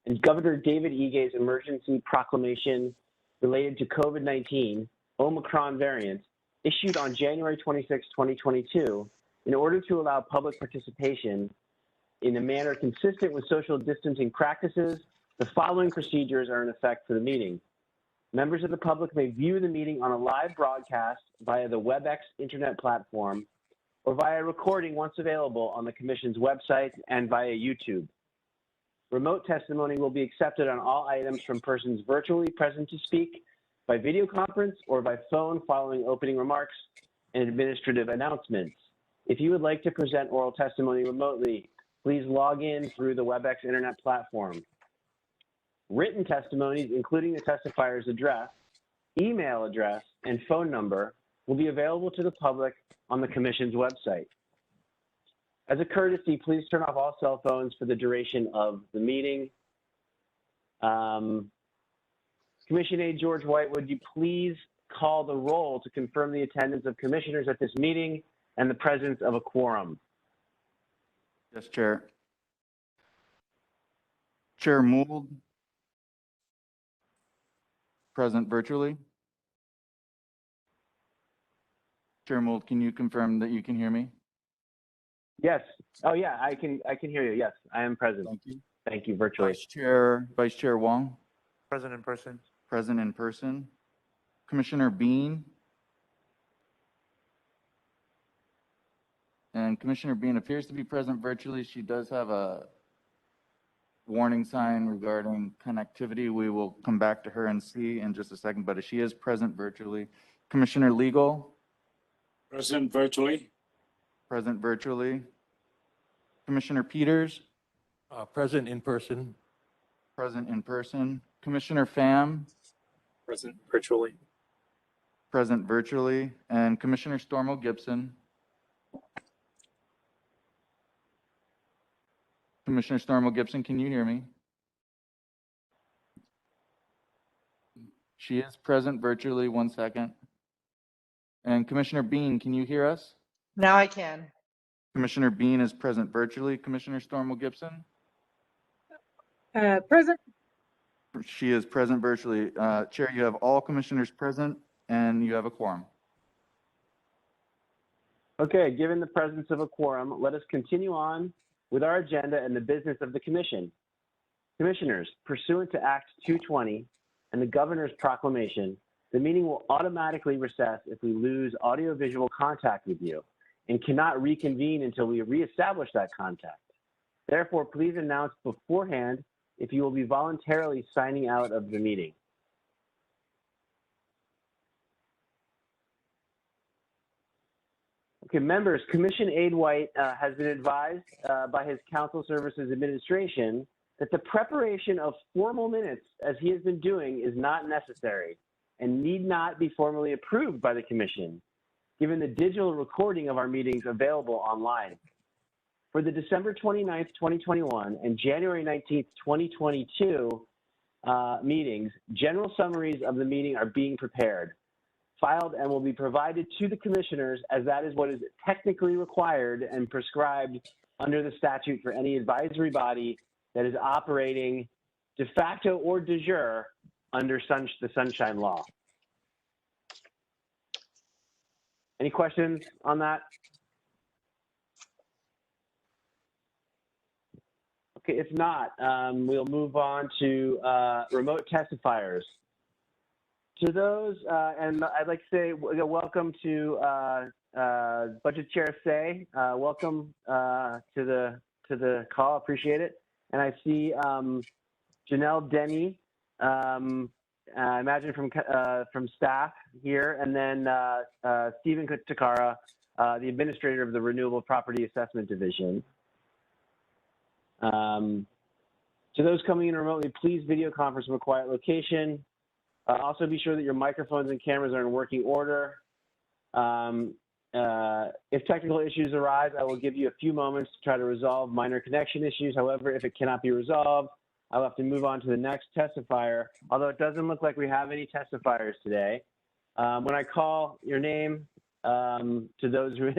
and Governor David Ige's emergency proclamation related to COVID-19 Omicron variant issued on January 26, 2022, in order to allow public participation in a manner consistent with social distancing practices, the following procedures are in effect for the meeting. Members of the public may view the meeting on a live broadcast via the WebEx internet platform or via recording once available on the Commission's website and via YouTube. Remote testimony will be accepted on all items from persons virtually present to speak, by video conference, or by phone following opening remarks and administrative announcements. If you would like to present oral testimony remotely, please log in through the WebEx internet platform. Written testimonies, including the testifier's address, email address, and phone number, will be available to the public on the Commission's website. As a courtesy, please turn off all cell phones for the duration of the meeting. Commission Aide George White, would you please call the roll to confirm the attendance of commissioners at this meeting and the presence of a quorum? Yes, Chair. Chair Mould, present virtually. Chair Mould, can you confirm that you can hear me? Yes. Oh yeah, I can hear you. Yes, I am present. Thank you. Thank you, virtually. Vice Chair Wong. Present in person. Present in person. Commissioner Bean. And Commissioner Bean appears to be present virtually. She does have a warning sign regarding connectivity. We will come back to her and see in just a second, but she is present virtually. Commissioner Legal. Present virtually. Present virtually. Commissioner Peters. Present in person. Present in person. Commissioner Pham. Present virtually. Present virtually. And Commissioner Stormo Gibson. Commissioner Stormo Gibson, can you hear me? She is present virtually. 1 second. And Commissioner Bean, can you hear us? Now I can. Commissioner Bean is present virtually. Commissioner Stormo Gibson? Present. She is present virtually. Chair, you have all commissioners present and you have a quorum. Okay, given the presence of a quorum, let us continue on with our agenda and the business of the Commission. Commissioners, pursuant to Act 220 and the Governor's proclamation, the meeting will automatically recess if we lose audiovisual contact with you and cannot reconvene until we reestablish that contact. Therefore, please announce beforehand if you will be voluntarily signing out of the meeting. Okay, members, Commission Aide White has been advised by his Council Services Administration that the preparation of formal minutes, as he has been doing, is not necessary and need not be formally approved by the Commission, given the digital recording of our meetings available online. For the December 29th, 2021 and January 19th, 2022 meetings, general summaries of the meeting are being prepared, filed, and will be provided to the commissioners, as that is what is technically required and prescribed under the statute for any advisory body that is operating de facto or de jure under the Sunshine Law. Any questions on that? Okay, if not, we'll move on to remote testifiers. To those, and I'd like to say welcome to Budget Chair Say. Welcome to the call. Appreciate it. And I see Janelle Denny, I imagine from staff here, and then Stephen Takara, the administrator of the Renewable Property Assessment Division. To those coming in remotely, please video conference from a quiet location. Also be sure that your microphones and cameras are in working order. If technical issues arise, I will give you a few moments to try to resolve minor connection issues. However, if it cannot be resolved, I'll have to move on to the next testifier, although it doesn't look like we have any testifiers today. When I call your name, to those who,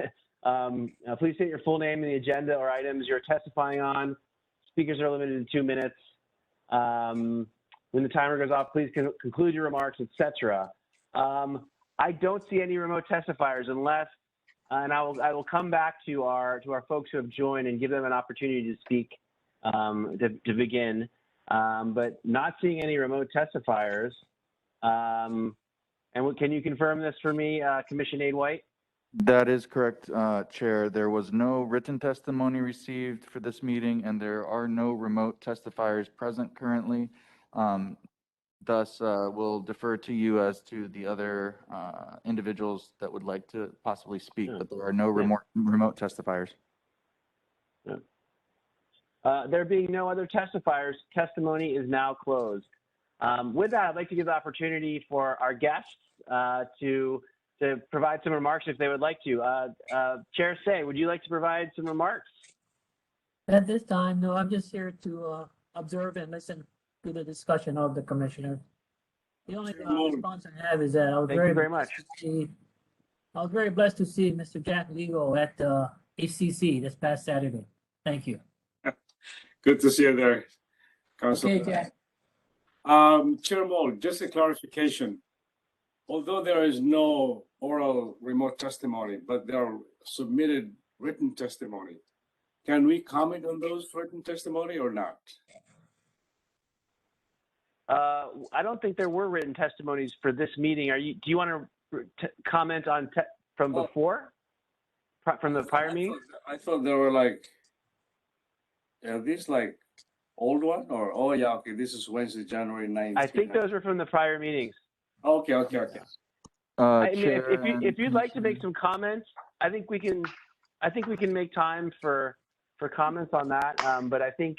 please state your full name and the agenda or items you're testifying on. Speakers are limited to 2 minutes. When the timer goes off, please conclude your remarks, etc. I don't see any remote testifiers unless, and I will come back to our folks who have joined and give them an opportunity to speak to begin, but not seeing any remote testifiers. And can you confirm this for me, Commissioner Aide White? That is correct, Chair. There was no written testimony received for this meeting, and there are no remote testifiers present currently. Thus, we'll defer to you as to the other individuals that would like to possibly speak, but there are no remote testifiers. There being no other testifiers, testimony is now closed. With that, I'd like to give the opportunity for our guests to provide some remarks if they would like to. Chair Say, would you like to provide some remarks? At this time, no, I'm just here to observe and listen to the discussion of the commissioner. The only response I have is that I was Thank you very much. I was very blessed to see Mr. Jack Legal at HCC this past Saturday. Thank you. Good to see you there, Councilor. Okay, Jack. Chair Mold, just a clarification. Although there is no oral remote testimony, but there are submitted written testimony, can we comment on those written testimony or not? I don't think there were written testimonies for this meeting. Do you want to comment on from before, from the prior meeting? I thought there were like, are these like old one or, oh yeah, okay, this is Wednesday, January 9th. I think those are from the prior meetings. Okay. I mean, Chair if you'd like to make some comments, I think we can make time for comments on that. But I think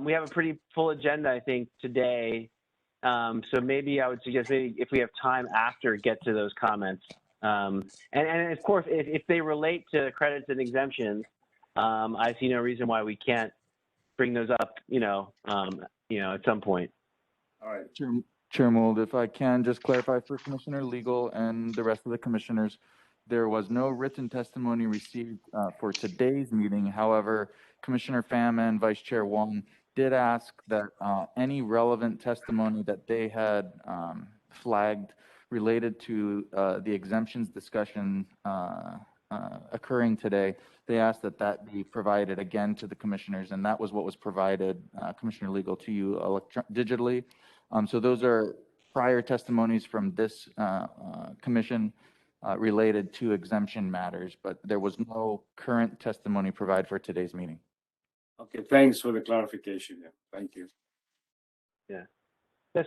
we have a pretty full agenda, I think, today. So maybe I would suggest maybe if we have time after, get to those comments. And of course, if they relate to credits and exemptions, I see no reason why we can't bring those up, at some point. All right. Chair Mould, if I can just clarify for Commissioner Legal and the rest of the commissioners, there was no written testimony received for today's meeting. However, Commissioner Pham and Vice Chair Wong did ask that any relevant testimony that they had flagged related to the exemptions discussion occurring today, they asked that be provided again to the commissioners, and that was what was provided, Commissioner Legal, to you digitally. So those are prior testimonies from this commission related to exemption matters, but there was no current testimony provided for today's meeting. Okay, thanks for the clarification. Yeah, thank you. Yeah.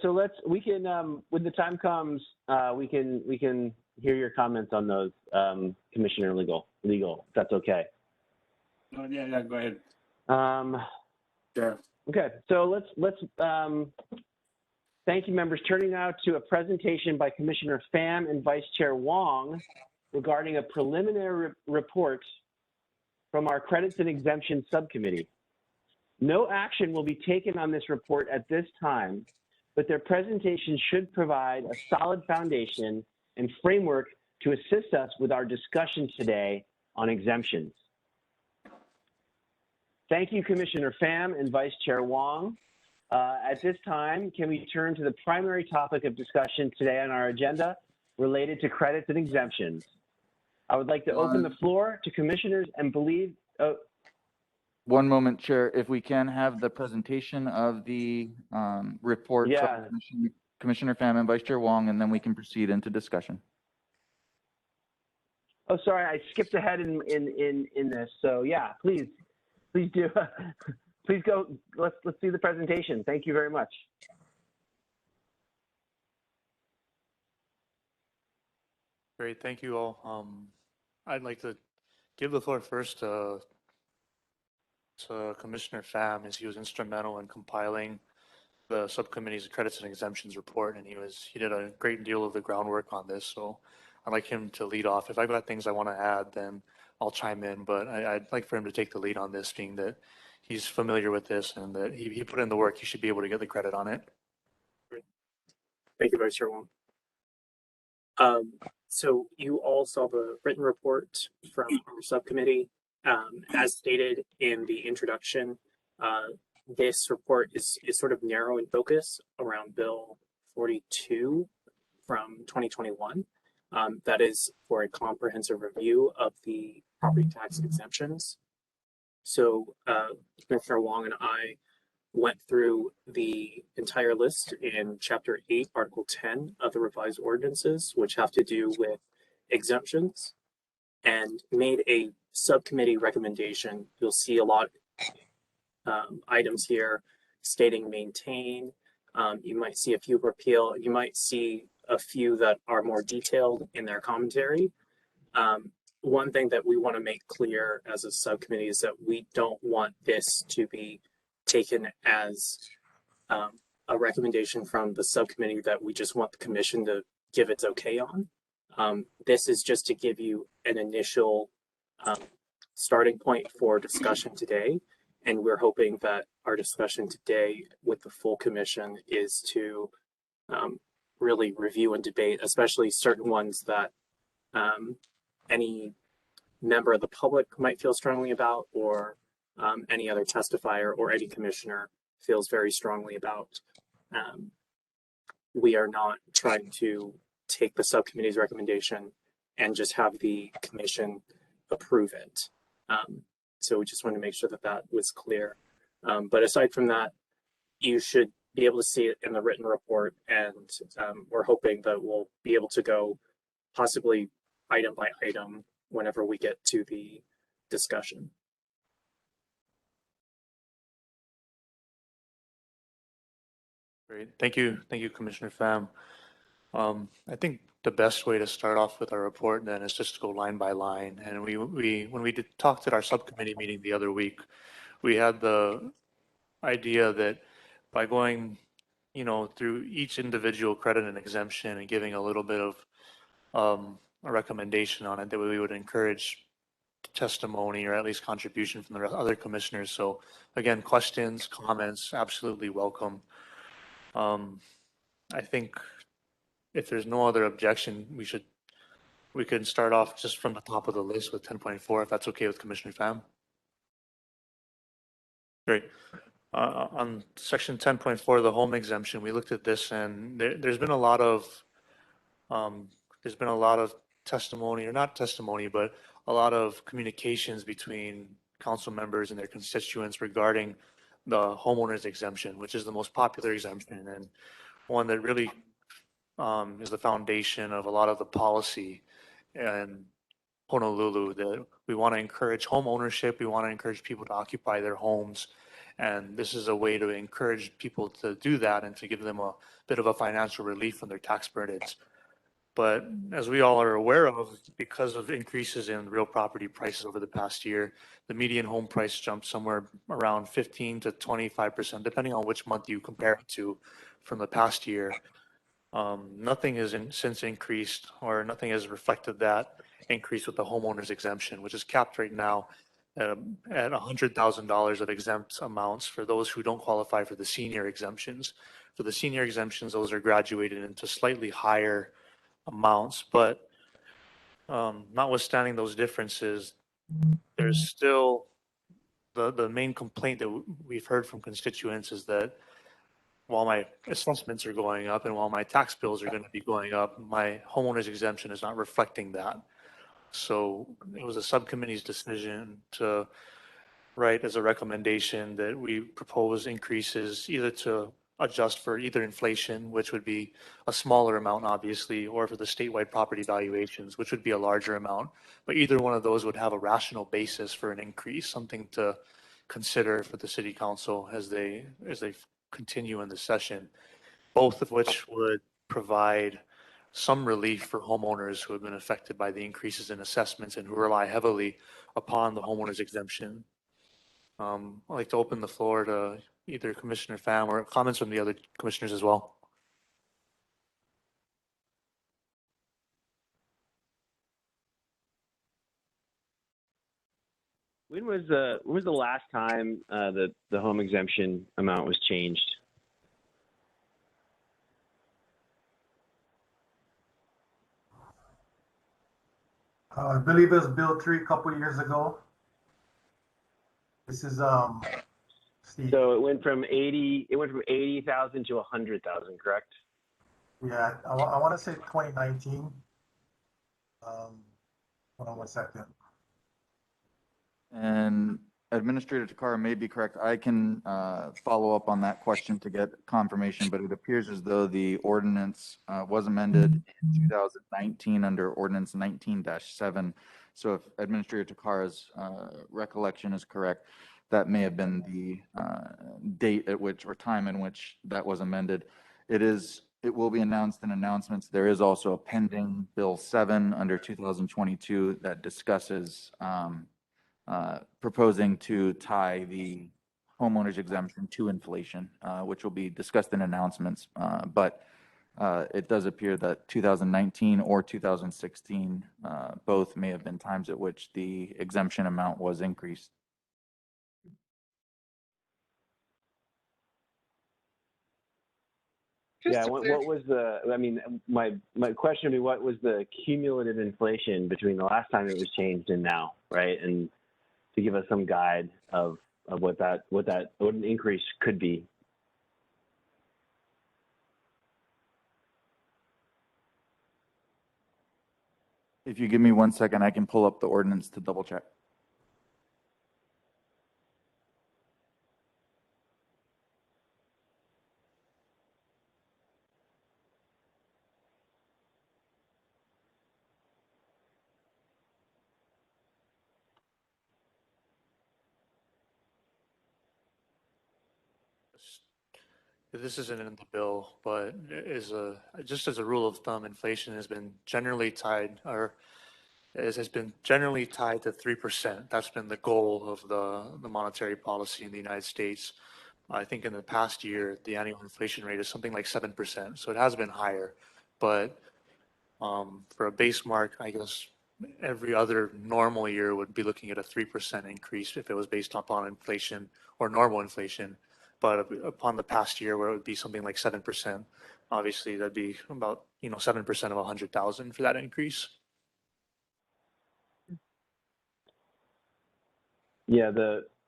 So we can, when the time comes, we can hear your comments on those, Commissioner Legal, if that's okay. Oh, yeah, go ahead. Yeah. Okay, so let's thank you, members. Turning now to a presentation by Commissioner Pham and Vice Chair Wong regarding a preliminary report from our Credits and Exemptions Subcommittee. No action will be taken on this report at this time, but their presentation should provide a solid foundation and framework to assist us with our discussion today on exemptions. Thank you, Commissioner Pham and Vice Chair Wong. At this time, can we turn to the primary topic of discussion today on our agenda related to credits and exemptions? I would like to open the floor to commissioners and believe. One moment, Chair. If we can have the presentation of the report from Commissioner Pham and Vice Chair Wong, and then we can proceed into discussion. Oh, sorry, I skipped ahead in this. So yeah, please do. Please go. Let's see the presentation. Thank you very much. Great, thank you all. I'd like to give the floor first to Commissioner Pham, as he was instrumental in compiling the subcommittee's credits and exemptions report, and he did a great deal of the groundwork on this. So I'd like him to lead off. If I've got things I want to add, then I'll chime in. But I'd like for him to take the lead on this, being that he's familiar with this and that he put in the work. He should be able to get the credit on it. Thank you, Vice Chair Wong. So you all saw the written report from our subcommittee. As stated in the introduction, this report is sort of narrow in focus around Bill 42 from 2021. That is for a comprehensive review of the property tax exemptions. So Commissioner Wong and I went through the entire list in Chapter 8, Article 10 of the revised ordinances, which have to do with exemptions, and made a subcommittee recommendation. You'll see a lot items here stating maintain. You might see a few repeal. You might see a few that are more detailed in their commentary. One thing that we want to make clear as a subcommittee is that we don't want this to be taken as a recommendation from the subcommittee that we just want the commission to give its okay on. This is just to give you an initial starting point for discussion today. And we're hoping that our discussion today with the full commission is to really review and debate, especially certain ones that any member of the public might feel strongly about, or any other testifier or any commissioner feels very strongly about. We are not trying to take the subcommittee's recommendation and just have the commission approve it. So we just want to make sure that that was clear. But aside from that, you should be able to see it in the written report, and we're hoping that we'll be able to go possibly item by item whenever we get to the discussion. Great. Thank you, Commissioner Pham. I think the best way to start off with our report then is just to go line by line. And when we talked at our subcommittee meeting the other week, we had the idea that by going, through each individual credit and exemption and giving a little bit of a recommendation on it, that we would encourage testimony or at least contribution from the other commissioners. So again, questions, comments, absolutely welcome. I think if there's no other objection, we can start off just from the top of the list with 10.4, if that's okay with Commissioner Pham. Great. On section 10.4, the home exemption, we looked at this, and there's been a lot of testimony, or not testimony, but a lot of communications between council members and their constituents regarding the homeowners exemption, which is the most popular exemption and one that really is the foundation of a lot of the policy in Honolulu, that we want to encourage home ownership. We want to encourage people to occupy their homes. And this is a way to encourage people to do that and to give them a bit of a financial relief from their tax burdens. But as we all are aware of, because of increases in real property prices over the past year, the median home price jumped somewhere around 15 to 25%, depending on which month you compare it to from the past year. Nothing has since increased, or nothing has reflected that increase with the homeowners exemption, which is capped right now at $100,000 of exempt amounts for those who don't qualify for the senior exemptions. For the senior exemptions, those are graduated into slightly higher amounts, but notwithstanding those differences, there's still the main complaint that we've heard from constituents is that while my assessments are going up and while my tax bills are going to be going up, my homeowner's exemption is not reflecting that. So it was a subcommittee's decision to write as a recommendation that we propose increases either to adjust for either inflation, which would be a smaller amount, obviously, or for the statewide property valuations, which would be a larger amount. But either one of those would have a rational basis for an increase, something to consider for the city council as they continue in the session, both of which would provide some relief for homeowners who have been affected by the increases in assessments and who rely heavily upon the homeowners exemption. I'd like to open the floor to either Commissioner Pham or comments from the other commissioners as well. When was the last time that the home exemption amount was changed? I believe it was Bill 3 a couple years ago. This is the, So it went from 80,000 to 100,000, correct? yeah, I want to say 2019. Hold on one second. And Administrator Takara may be correct. I can follow up on that question to get confirmation, but it appears as though the ordinance was amended in 2019 under Ordinance 19-7. So if Administrator Takara's recollection is correct, that may have been the date at which or time in which that was amended. It will be announced in announcements. There is also a pending Bill 7 under 2022 that discusses proposing to tie the homeowners exemption to inflation, which will be discussed in announcements. But it does appear that 2019 or 2016, both may have been times at which the exemption amount was increased. Yeah, what was the, I mean, my question would be, what was the cumulative inflation between the last time it was changed and now, right? And to give us some guide of what an increase could be. If you give me 1 second, I can pull up the ordinance to double check. This isn't in the bill, but just as a rule of thumb, inflation has been generally tied, or has been generally tied to 3%. That's been the goal of the monetary policy in the United States. I think in the past year, the annual inflation rate is something like 7%. So it has been higher, but for a base mark, I guess every other normal year would be looking at a 3% increase if it was based upon inflation or normal inflation. But upon the past year where it would be something like 7%, obviously that'd be about 7% of 100,000 for that increase. Yeah,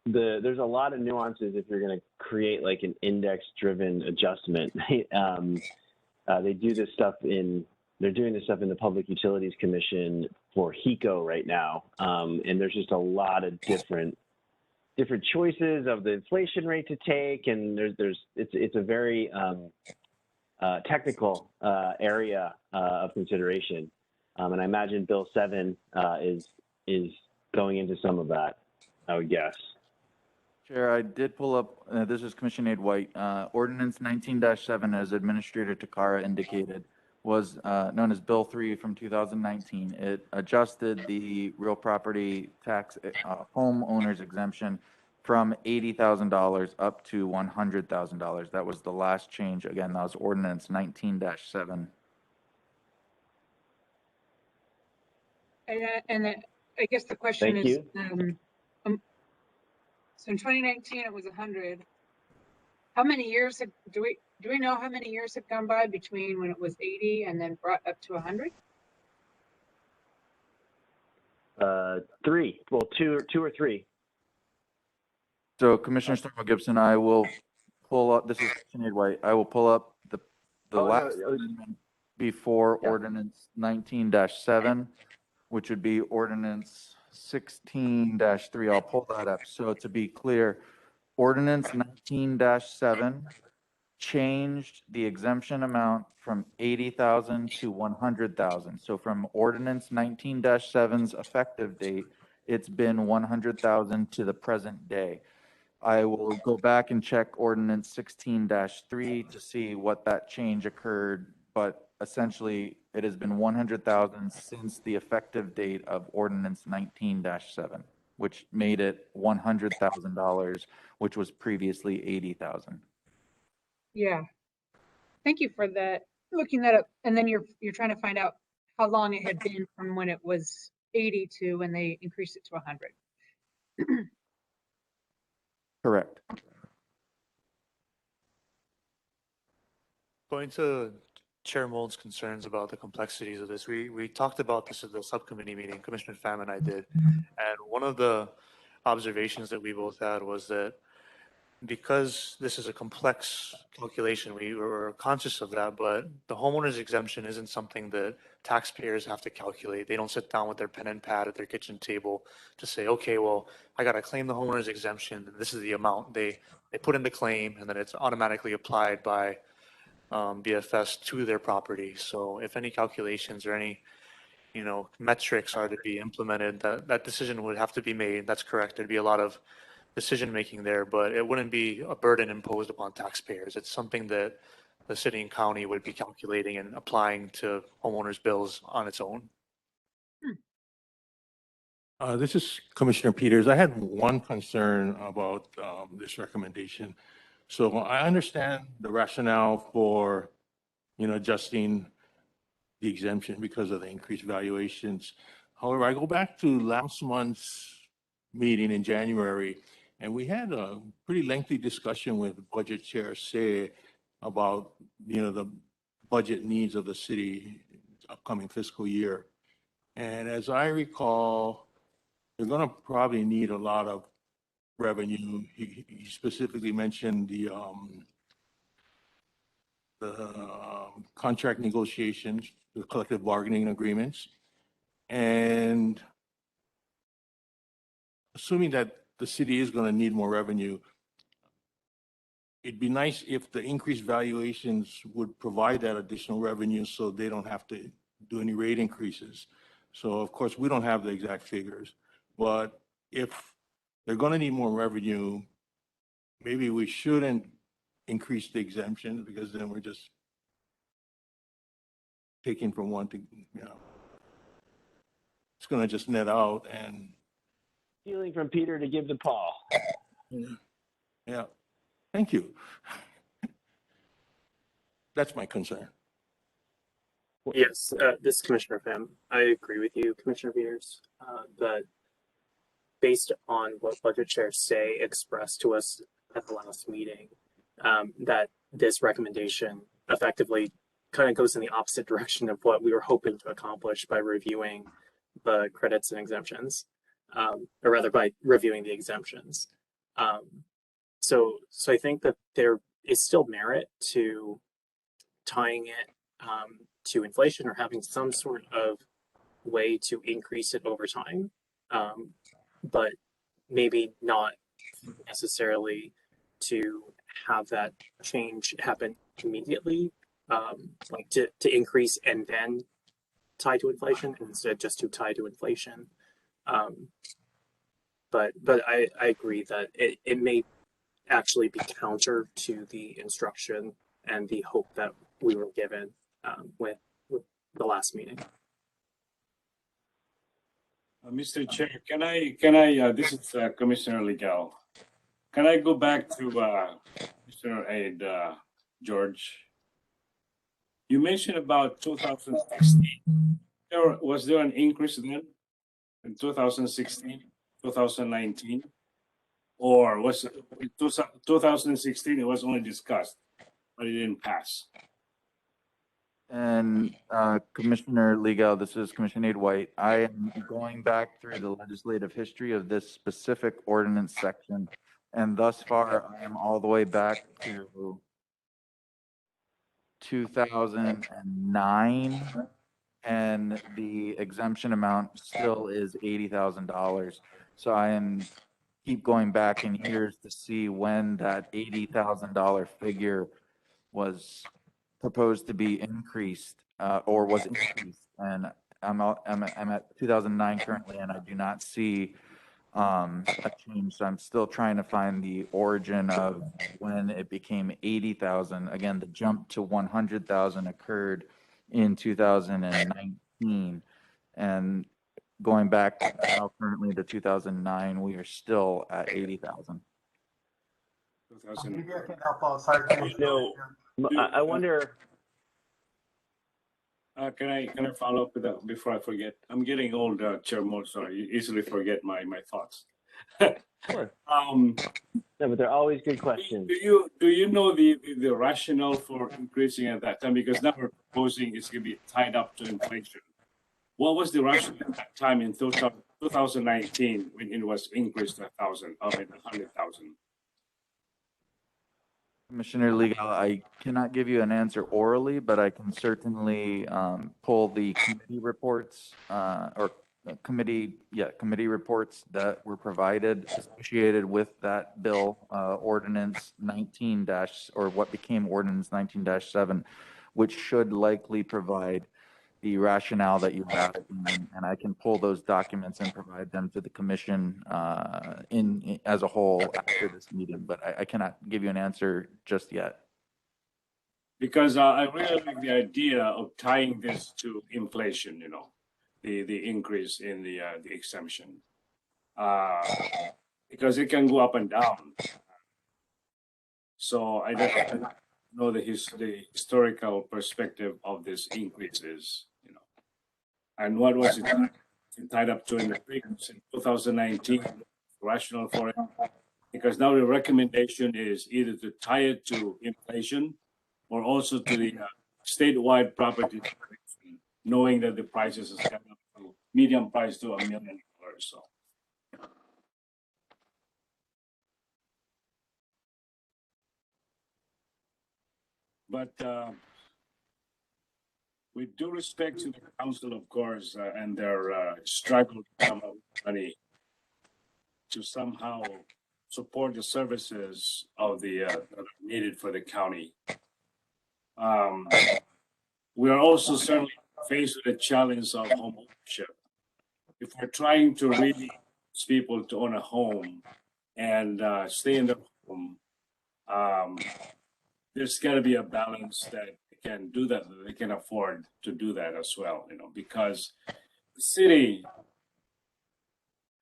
there's a lot of nuances if you're going to create like an index-driven adjustment. They do this stuff they're doing this stuff in the Public Utilities Commission for HECO right now, and there's just a lot of different choices of the inflation rate to take, and it's a very technical area of consideration, and I imagine Bill 7 is going into some of that, I would guess. Chair, I did pull up, this is Commissioner Nate White, Ordinance 19-7, as Administrator Takara indicated, was known as Bill 3 from 2019. It adjusted the real property tax homeowners exemption from $80,000 up to $100,000. That was the last change. Again, that was Ordinance 19-7. And I guess the question Thank is, you. so in 2019 it was 100. How many years do we know how many years have gone by between when it was 80 and then brought up to 100? 3. Well, two or three. So Commissioner Stormo Gibson, I will pull up, this is Commissioner White, I will pull up the last amendment before Ordinance 19-7, which would be Ordinance 16-3. I'll pull that up. So to be clear, Ordinance 19-7 changed the exemption amount from 80,000 to 100,000. So from Ordinance 19-7's effective date, it's been 100,000 to the present day. I will go back and check Ordinance 16-3 to see what that change occurred, but essentially it has been 100,000 since the effective date of Ordinance 19-7, which made it $100,000, which was previously 80,000. Yeah. Thank you for that. Looking that up, and then you're trying to find out how long it had been from when it was 80 to when they increased it to 100. Correct. Going to Chair Mold's concerns about the complexities of this, we talked about this at the subcommittee meeting, Commissioner Pham and I did, and one of the observations that we both had was that because this is a complex calculation, we were conscious of that, but the homeowner's exemption isn't something that taxpayers have to calculate. They don't sit down with their pen and pad at their kitchen table to say, okay, well, I got to claim the homeowner's exemption. And this is the amount. They put in the claim, and then it's automatically applied by BFS to their property. So if any calculations or any metrics are to be implemented, that decision would have to be made. That's correct. There'd be a lot of decision making there, but it wouldn't be a burden imposed upon taxpayers. It's something that the city and county would be calculating and applying to homeowners' bills on its own. This is Commissioner Peters. I had one concern about this recommendation. So I understand the rationale for, adjusting the exemption because of the increased valuations. However, I go back to last month's meeting in January, and we had a pretty lengthy discussion with Budget Chair Say about, the budget needs of the city upcoming fiscal year. And as I recall, they're going to probably need a lot of revenue. He specifically mentioned the contract negotiations, the collective bargaining agreements, and assuming that the city is going to need more revenue, it'd be nice if the increased valuations would provide that additional revenue so they don't have to do any rate increases. So of course, we don't have the exact figures, but if they're going to need more revenue, maybe we shouldn't increase the exemption, because then we're just taking from one to, it's going to just net out. And Stealing from Peter to give to Paul. yeah, thank you. That's my concern. Yes, this is Commissioner Pham. I agree with you, Commissioner Peters, that based on what Budget Chair Say expressed to us at the last meeting, that this recommendation effectively kind of goes in the opposite direction of what we were hoping to accomplish by reviewing the credits and exemptions, or rather by reviewing the exemptions. So I think that there is still merit to tying it to inflation or having some sort of way to increase it over time, but maybe not necessarily to have that change happen immediately, like to increase and then tie to inflation instead just to tie to inflation. But I agree that it may actually be counter to the instruction and the hope that we were given with the last meeting. Mr. Chair, can I, this is Commissioner Legal. Can I go back to Mr. George? You mentioned about 2016. Was there an increase then in 2016, 2019? Or was it 2016, it was only discussed, but it didn't pass? And Commissioner Legal, this is Commissioner White. I am going back through the legislative history of this specific ordinance section, and thus far I am all the way back to 2009, and the exemption amount still is $80,000. So I am keep going back in years to see when that $80,000 figure was proposed to be increased or was increased, and I'm at 2009 currently, and I do not see a change. So I'm still trying to find the origin of when it became 80,000. Again, the jump to 100,000 occurred in 2019, and going back now currently to 2009, we are still at 80,000. Maybe I can help out. Sorry. I wonder. Can I follow up with that before I forget? I'm getting old, Chair Moore, so I easily forget my thoughts. Sure. No, but they're always good questions. Do you know the rationale for increasing at that time? Because now we're proposing it's going to be tied up to inflation. What was the rationale at that time in 2019 when it was increased to 100,000? Commissioner Legal, I cannot give you an answer orally, but I can certainly pull the committee reports or committee reports that were provided associated with that bill, ordinance 19 dash, or what became ordinance 19-7, which should likely provide the rationale that you have, and I can pull those documents and provide them to the commission as a whole after this meeting, but I cannot give you an answer just yet. Because I really like the idea of tying this to inflation, you know, the increase in the exemption. Because it can go up and down. So I don't know the historical perspective of this increases, you know. And what was it tied up to in the previous in 2019, rational for it? Because now the recommendation is either to tie it to inflation or also to the statewide property tax, knowing that the prices is kind of medium price to $1 million. So. But with due respect to the council, of course, and their struggle to come up with money to somehow support the services of the that are needed for the county. We are also certainly faced with the challenge of home ownership. If we're trying to really get people to own a home and stay in their home, there's got to be a balance that they can do that they can afford to do that as well, you know, because the city,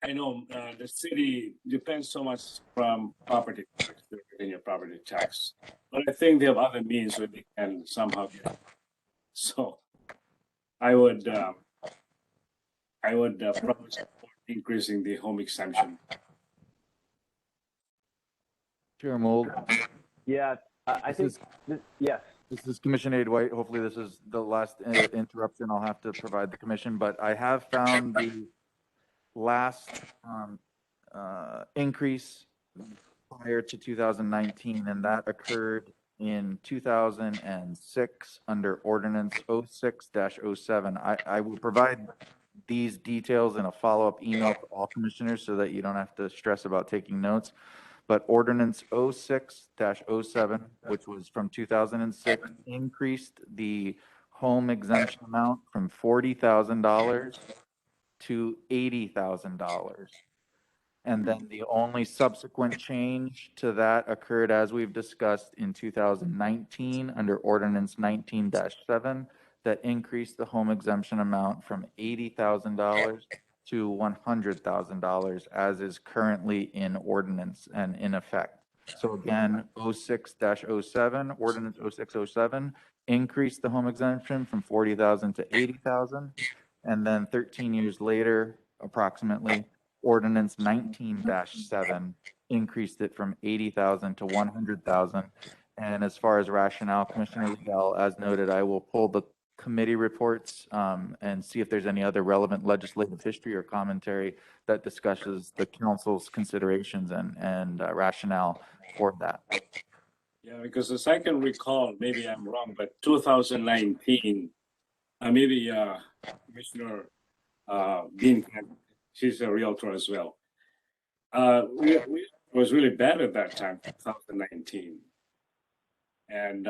I know the city depends so much from property tax, in your property tax, but I think they have other means where they can somehow get it. So I would probably support increasing the home exemption. Chair Mold. Yeah, I think, yes. This is Commissioner White. Hopefully this is the last interruption I'll have to provide the commission, but I have found the last increase prior to 2019, and that occurred in 2006 under Ordinance 06-07. I will provide these details in a follow-up email to all commissioners so that you don't have to stress about taking notes. But Ordinance 06-07, which was from 2006, increased the home exemption amount from $40,000 to $80,000. And then the only subsequent change to that occurred, as we've discussed, in 2019 under Ordinance 19-7, that increased the home exemption amount from $80,000 to $100,000, as is currently in ordinance and in effect. So again, 06-07, Ordinance 06-07, increased the home exemption from $40,000 to $80,000, and then 13 years later, approximately, Ordinance 19-7 increased it from $80,000 to $100,000. And as far as rationale, Commissioner Legal, as noted, I will pull the committee reports and see if there's any other relevant legislative history or commentary that discusses the council's considerations and rationale for that. Yeah, because as I can recall, maybe I'm wrong, but 2019, maybe Commissioner Dean, she's a realtor as well. We was really bad at that time, 2019, and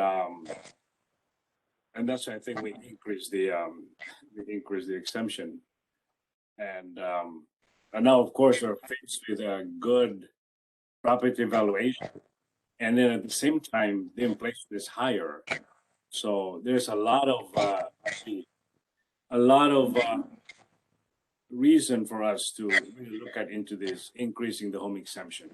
that's why I think we increased the exemption, and now of course we're faced with a good property valuation, and then at the same time the inflation is higher, so there's a lot of reason for us to really look at into this increasing the home exemption.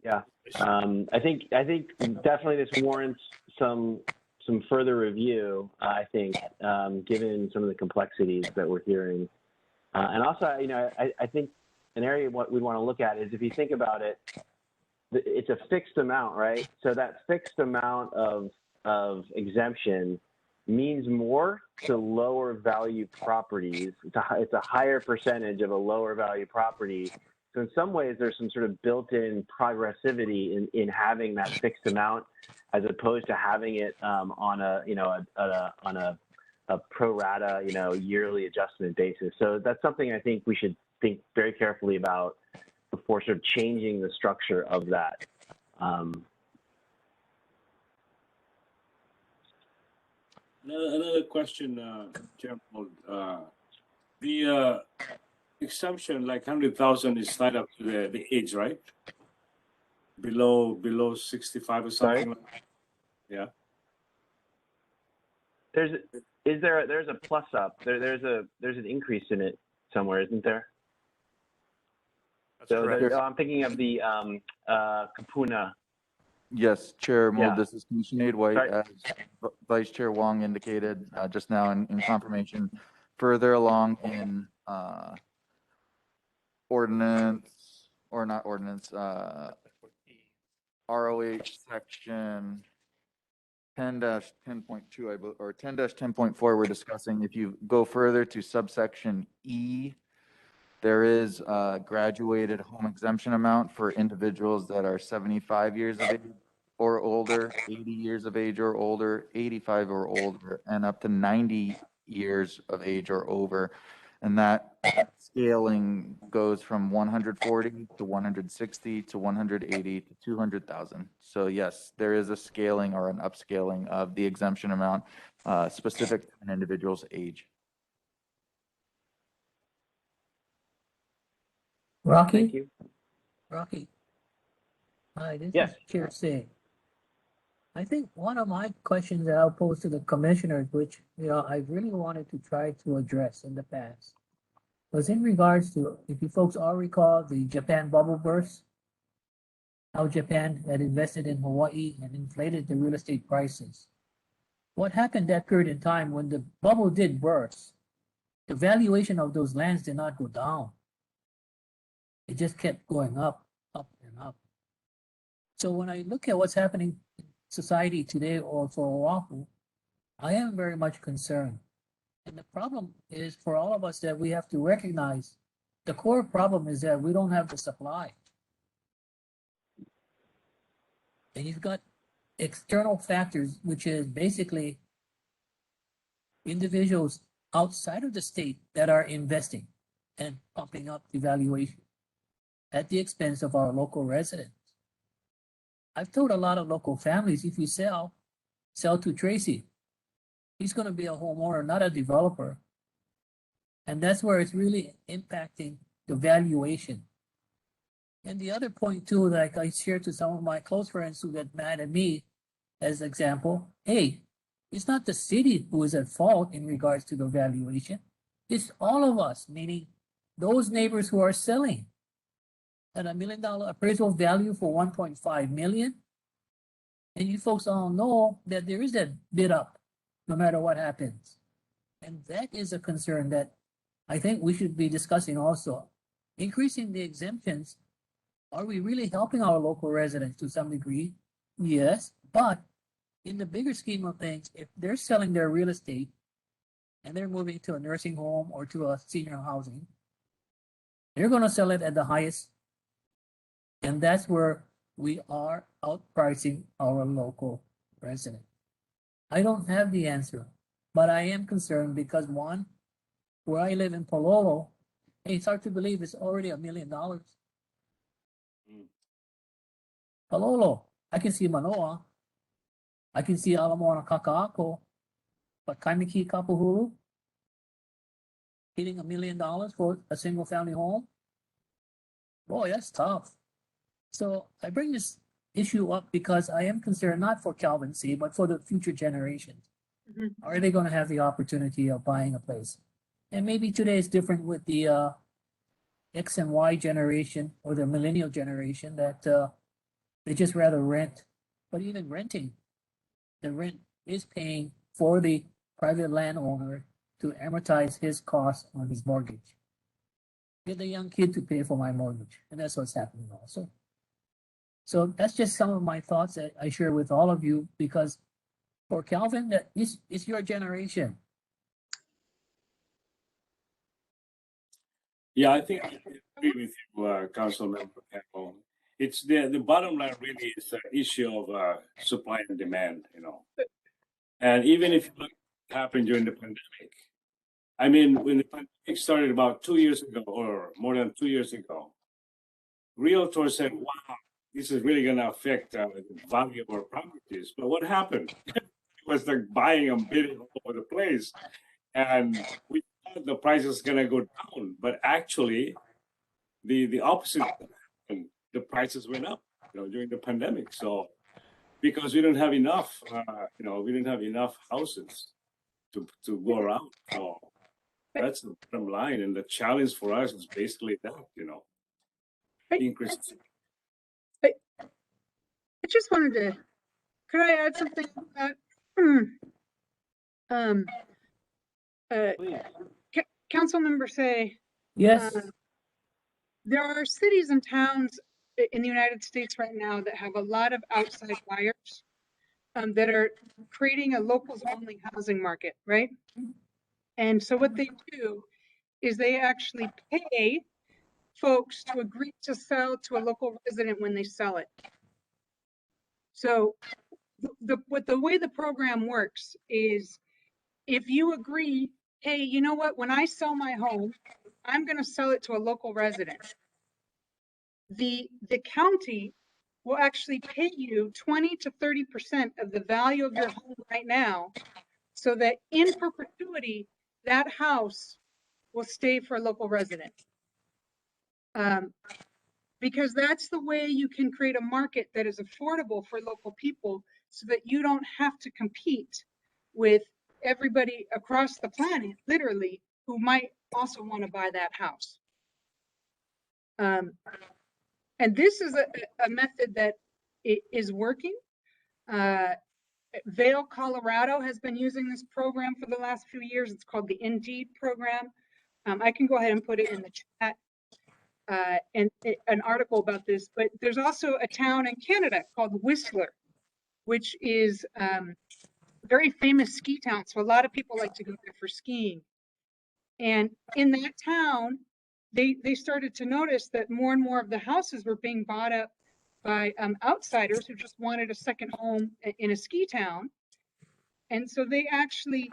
Yeah, I think definitely this warrants some further review. I think, given some of the complexities that we're hearing, and also, you know, I think an area what we want to look at is, if you think about it, it's a fixed amount, right? So that fixed amount of exemption means more to lower value properties. It's a higher percentage of a lower value property. So in some ways, there's some sort of built-in progressivity in having that fixed amount, as opposed to having it on a pro rata yearly adjustment basis. So that's something I think we should think very carefully about before sort of changing the structure of that. Another question, Chairman. The exemption, like 100,000, is tied up to the age, right? Below 65 or something. Sorry? Yeah. There's a plus up. There's an increase in it somewhere, isn't there? That's So correct. I'm thinking of the Kapuna. Yes, Chair Mold, Yeah. this is Commissioner Nate White, Sorry. as Vice Chair Wong indicated just now in confirmation. Further along in ordinance, or not ordinance, ROH section 10-10.2, or 10-10.4, we're discussing. If you go further to subsection E, there is a graduated home exemption amount for individuals that are 75 years of age or older, 80 years of age or older, 85 or older, and up to 90 years of age or over. And that scaling goes from 140 to 160 to 180 to 200,000. So yes, there is a scaling or an upscaling of the exemption amount specific to an individual's age. Rocky? Thank you. Rocky. Hi, this Yes. is Chair Singh. I think one of my questions that I'll pose to the commissioners, which I really wanted to try to address in the past, was in regards to, if you folks all recall, the Japan bubble burst, how Japan had invested in Hawaii and inflated the real estate prices. What happened that period in time when the bubble did burst, the valuation of those lands did not go down. It just kept going up, up, and up. So when I look at what's happening in society today or for Oahu, I am very much concerned. And the problem is for all of us that we have to recognize the core problem is that we don't have the supply. And you've got external factors, which is basically individuals outside of the state that are investing and pumping up the valuation at the expense of our local residents. I've told a lot of local families, if you sell to Tracy. He's going to be a homeowner, not a developer. And that's where it's really impacting the valuation. And the other point too, that I shared to some of my close friends who get mad at me as example, hey, it's not the city who is at fault in regards to the valuation. It's all of us, meaning those neighbors who are selling at $1 million appraisal value for 1.5 million. And you folks all know that there is that bid up no matter what happens. And that is a concern that I think we should be discussing also. Increasing the exemptions, are we really helping our local residents to some degree? Yes, but in the bigger scheme of things, if they're selling their real estate and they're moving to a nursing home or to a senior housing, they're going to sell it at the highest. And that's where we are outpricing our local residents. I don't have the answer, but I am concerned because one, where I live in Palolo, it's hard to believe it's already $1 million. Palolo, I can see Manoa, I can see Alamoana Kaka'ako, but Kaimiki Kapuhulu, hitting $1 million for a single family home. Boy, that's tough. So I bring this issue up because I am concerned not for Calvin C, but for the future generations. Are they going to have the opportunity of buying a place? And maybe today is different with the X and Y generation or the millennial generation that they just rather rent. But even renting, the rent is paying for the private landowner to amortize his costs on his mortgage. Get the young kid to pay for my mortgage, and that's what's happening also. So that's just some of my thoughts that I share with all of you because Or Calvin, that is your generation. Yeah, I think I agree with you, Councilmember Campbell. It's the bottom line really is an issue of supply and demand, you know. And even if you look at what happened during the pandemic, I mean, when the pandemic started about 2 years ago or more than 2 years ago, realtors said, wow, this is really going to affect the value of our properties. But what happened? It was like buying and bidding all over the place. And we thought the price is going to go down, but actually the opposite happened. The prices went up, you know, during the pandemic. So because we didn't have enough, you know, we didn't have enough houses to go around. So that's the bottom line. And the challenge for us is basically that, you know, increase. I just wanted to, could I add something to that? Please. Councilmember Say, Yes. there are cities and towns in the United States right now that have a lot of outside buyers that are creating a locals only housing market, right? And so what they do is they actually pay folks to agree to sell to a local resident when they sell it. So the way the program works is if you agree, hey, you know what, when I sell my home, I'm going to sell it to a local resident. The county will actually pay you 20 to 30% of the value of your home right now, so that in perpetuity, that house will stay for a local resident. Because that's the way you can create a market that is affordable for local people, so that you don't have to compete with everybody across the planet, literally, who might also want to buy that house. And this is a method that is working. Vail, Colorado has been using this program for the last few years. It's called the Indeed program. I can go ahead and put it in the chat, and an article about this, but there's also a town in Canada called Whistler, which is a very famous ski town. So a lot of people like to go there for skiing. And in that town, they started to notice that more and more of the houses were being bought up by outsiders who just wanted a second home in a ski town. And so they actually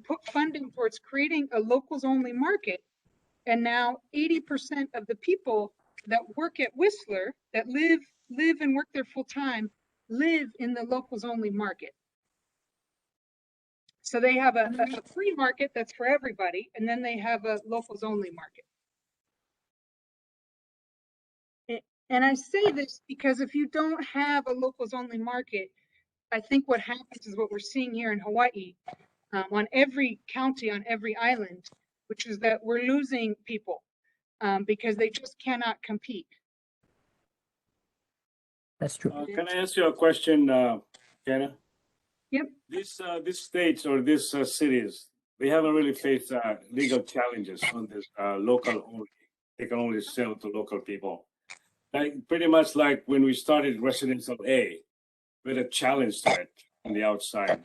put funding towards creating a locals only market. And now 80% of the people that work at Whistler, that live and work there full time, live in the locals only market. So they have a free market that's for everybody, and then they have a locals only market. And I say this because if you don't have a locals only market, I think what happens is what we're seeing here in Hawaii, on every county, on every island, which is that we're losing people because they just cannot compete. That's true. Can I ask you a question, Kenna? Yep. These states or these cities, they haven't really faced legal challenges on this local only. They can only sell to local people. Like pretty much like when we started Residential A, we had a challenge to it on the outside.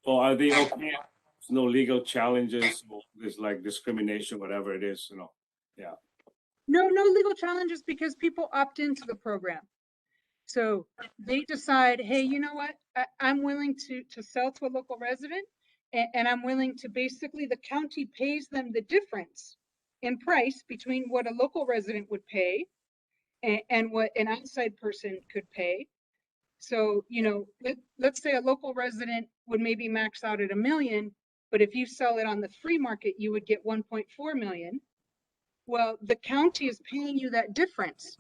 Or are they okay? There's no legal challenges, or there's like discrimination, whatever it is, you know? Yeah. No legal challenges because people opt into the program. So they decide, hey, you know what? I'm willing to sell to a local resident, and I'm willing to basically, the county pays them the difference in price between what a local resident would pay and what an outside person could pay. So, you know, let's say a local resident would maybe max out at $1 million, but if you sell it on the free market, you would get 1.4 million. Well, the county is paying you that difference,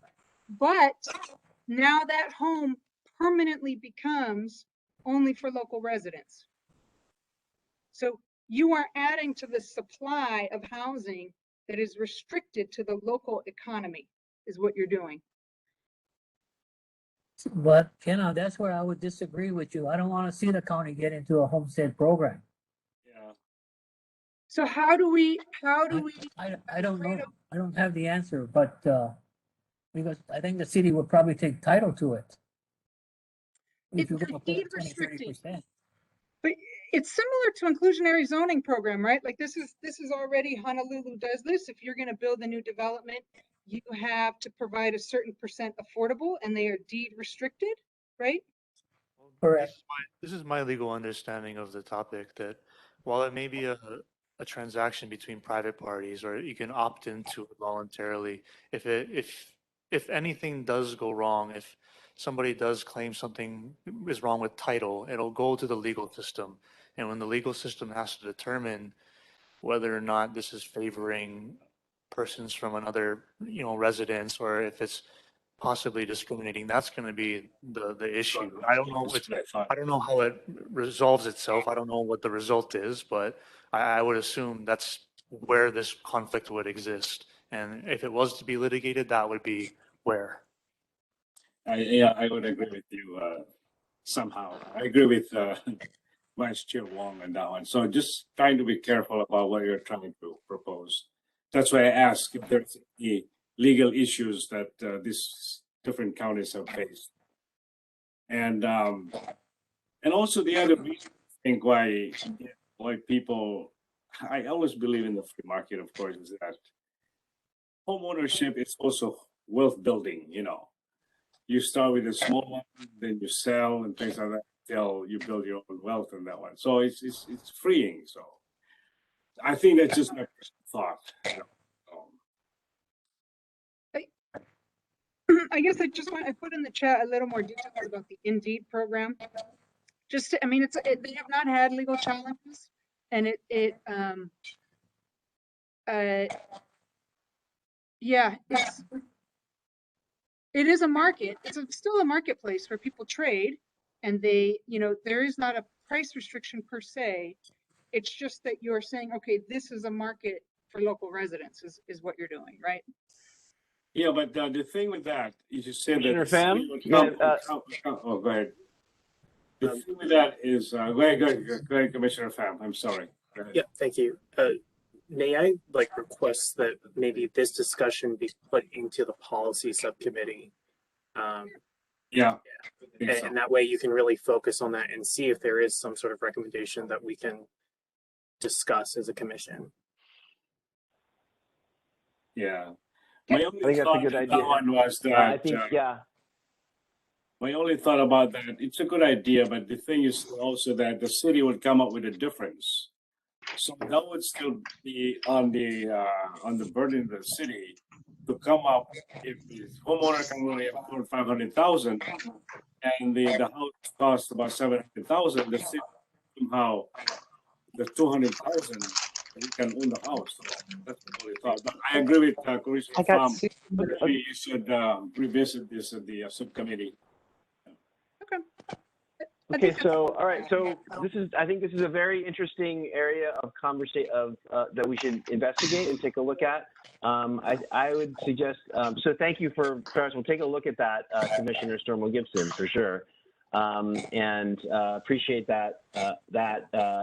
but now that home permanently becomes only for local residents. So you are adding to the supply of housing that is restricted to the local economy, is what you're doing. But Kenna, that's where I would disagree with you. I don't want to see the county get into a homestead program. Yeah. So how do we I don't know. I don't have the answer, but because I think the city would probably take title to it. If It's you're going to put indeed it 20, restricting. 30%. But it's similar to inclusionary zoning program, right? Like this is already Honolulu does this. If you're going to build a new development, you have to provide a certain percent affordable, and they are deed restricted, right? Correct. This is my legal understanding of the topic, that while it may be a transaction between private parties, or you can opt into it voluntarily, if anything does go wrong, if somebody does claim something is wrong with title, it'll go to the legal system. And when the legal system has to determine whether or not this is favoring persons from another, residence, or if it's possibly discriminating, that's going to be the issue. I don't know. I don't know how it resolves itself. I don't know what the result is, but I would assume that's where this conflict would exist. And if it was to be litigated, that would be where. Yeah, I would agree with you somehow. I agree with Vice Chair Wong on that one. So just trying to be careful about what you're trying to propose. That's why I ask if there's any legal issues that these different counties have faced. And also the other reason I think why people, I always believe in the free market, of course, is that home ownership is also wealth building. You start with a small one, then you sell and things like that till you build your own wealth in that one. So it's freeing. So I think that's just my personal thought. I guess I put in the chat a little more details about the Indeed program. I mean, they have not had legal challenges, and yeah, it is a market. It's still a marketplace where people trade, and there is not a price restriction per se. It's just that you're saying, okay, this is a market for local residents is what you're doing, right? Yeah, but the thing with that, you just said that. Oh, go ahead. The thing with that is, go ahead, Commissioner Pham. I'm sorry. Yeah, thank you. May I request that maybe this discussion be put into the policy subcommittee? Yeah. And that way you can really focus on that and see if there is some sort of recommendation that we can discuss as a commission. Yeah. My only I think that's a good idea. one was that I think, my only thought about that, it's a good idea, but the thing is also that the city would come up with a difference. So that would still be on the burden of the city to come up if the homeowner can only afford 500,000 and the house costs about 700,000. The city somehow the 200,000 he can own the house. So that's the only thought. But I agree with Commissioner Pham. Maybe you should revisit this at the subcommittee. Okay, so all right, so I think this is a very interesting area of conversation that we should investigate and take a look at. I would suggest. So thank you for Ferris. We'll take a look at that, Commissioner Stormo Gibson, for sure, and appreciate that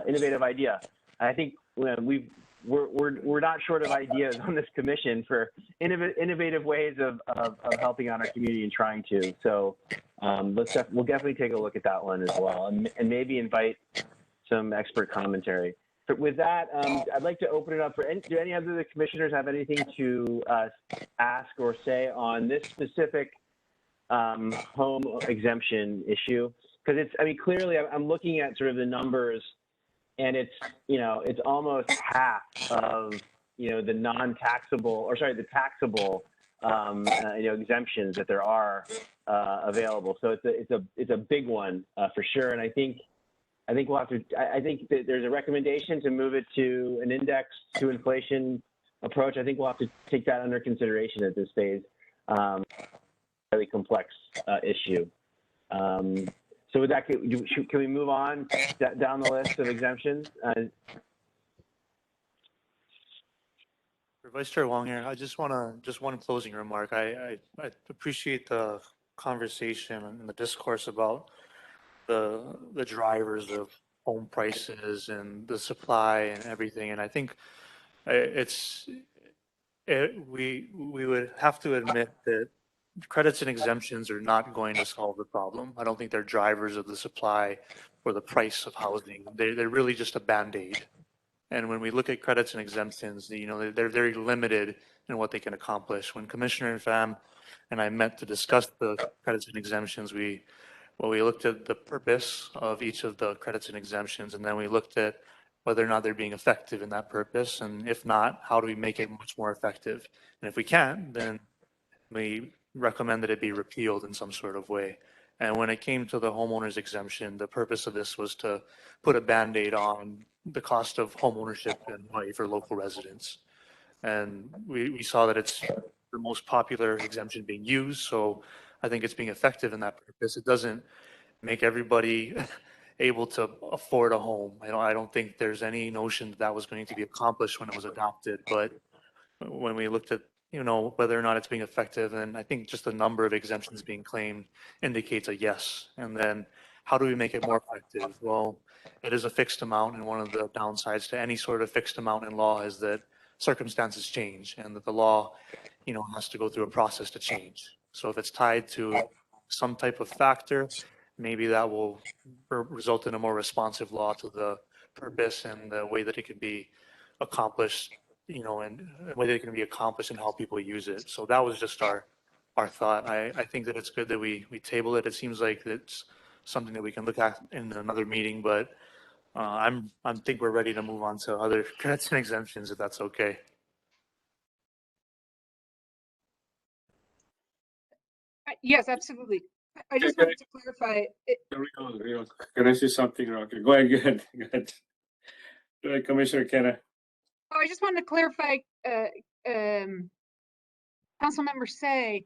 innovative idea. I think we're not short of ideas on this commission for innovative ways of helping out our community and trying to. So we'll definitely take a look at that one as well, and maybe invite some expert commentary. But with that, I'd like to open it up for do any other of the commissioners have anything to ask or say on this specific home exemption issue? Because clearly I'm looking at sort of the numbers, and it's almost half of the non-taxable, the taxable exemptions that there are available. So it's a big one for sure. And I think we'll have to. I think that there's a recommendation to move it to an index to inflation approach. I think we'll have to take that under consideration at this phase. Really complex issue. So with that, can we move on down the list of exemptions? Vice Chair Wong here. I just one closing remark. I appreciate the conversation and the discourse about the drivers of home prices and the supply and everything. And I think we would have to admit that credits and exemptions are not going to solve the problem. I don't think they're drivers of the supply or the price of housing. They're really just a Band-Aid. And when we look at credits and exemptions, they're very limited in what they can accomplish. When Commissioner Pham and I met to discuss the credits and exemptions, we looked at the purpose of each of the credits and exemptions, and then we looked at whether or not they're being effective in that purpose. And if not, how do we make it much more effective? And if we can't, then we recommend that it be repealed in some sort of way. And when it came to the homeowner's exemption, the purpose of this was to put a Band-Aid on the cost of homeownership in Hawaii for local residents. And we saw that it's the most popular exemption being used, so I think it's being effective in that purpose. It doesn't make everybody able to afford a home. I don't think there's any notion that was going to be accomplished when it was adopted, but when we looked at whether or not it's being effective, and I think just the number of exemptions being claimed indicates a yes. And then how do we make it more effective? Well, it is a fixed amount, and one of the downsides to any sort of fixed amount in law is that circumstances change, and that the law has to go through a process to change. So if it's tied to some type of factor, maybe that will result in a more responsive law to the purpose and the way that it can be accomplished, and the way that it can be accomplished and how people use it. So that was just our thought. I think that it's good that we table it. It seems like it's something that we can look at in another meeting, but I think we're ready to move on to other credits and exemptions, if that's okay. Yes, absolutely. I just wanted to clarify. Can I say something, Rocky? Go ahead, go ahead. Go ahead, Commissioner Kenna. Oh, I just wanted to clarify, Councilmember Say,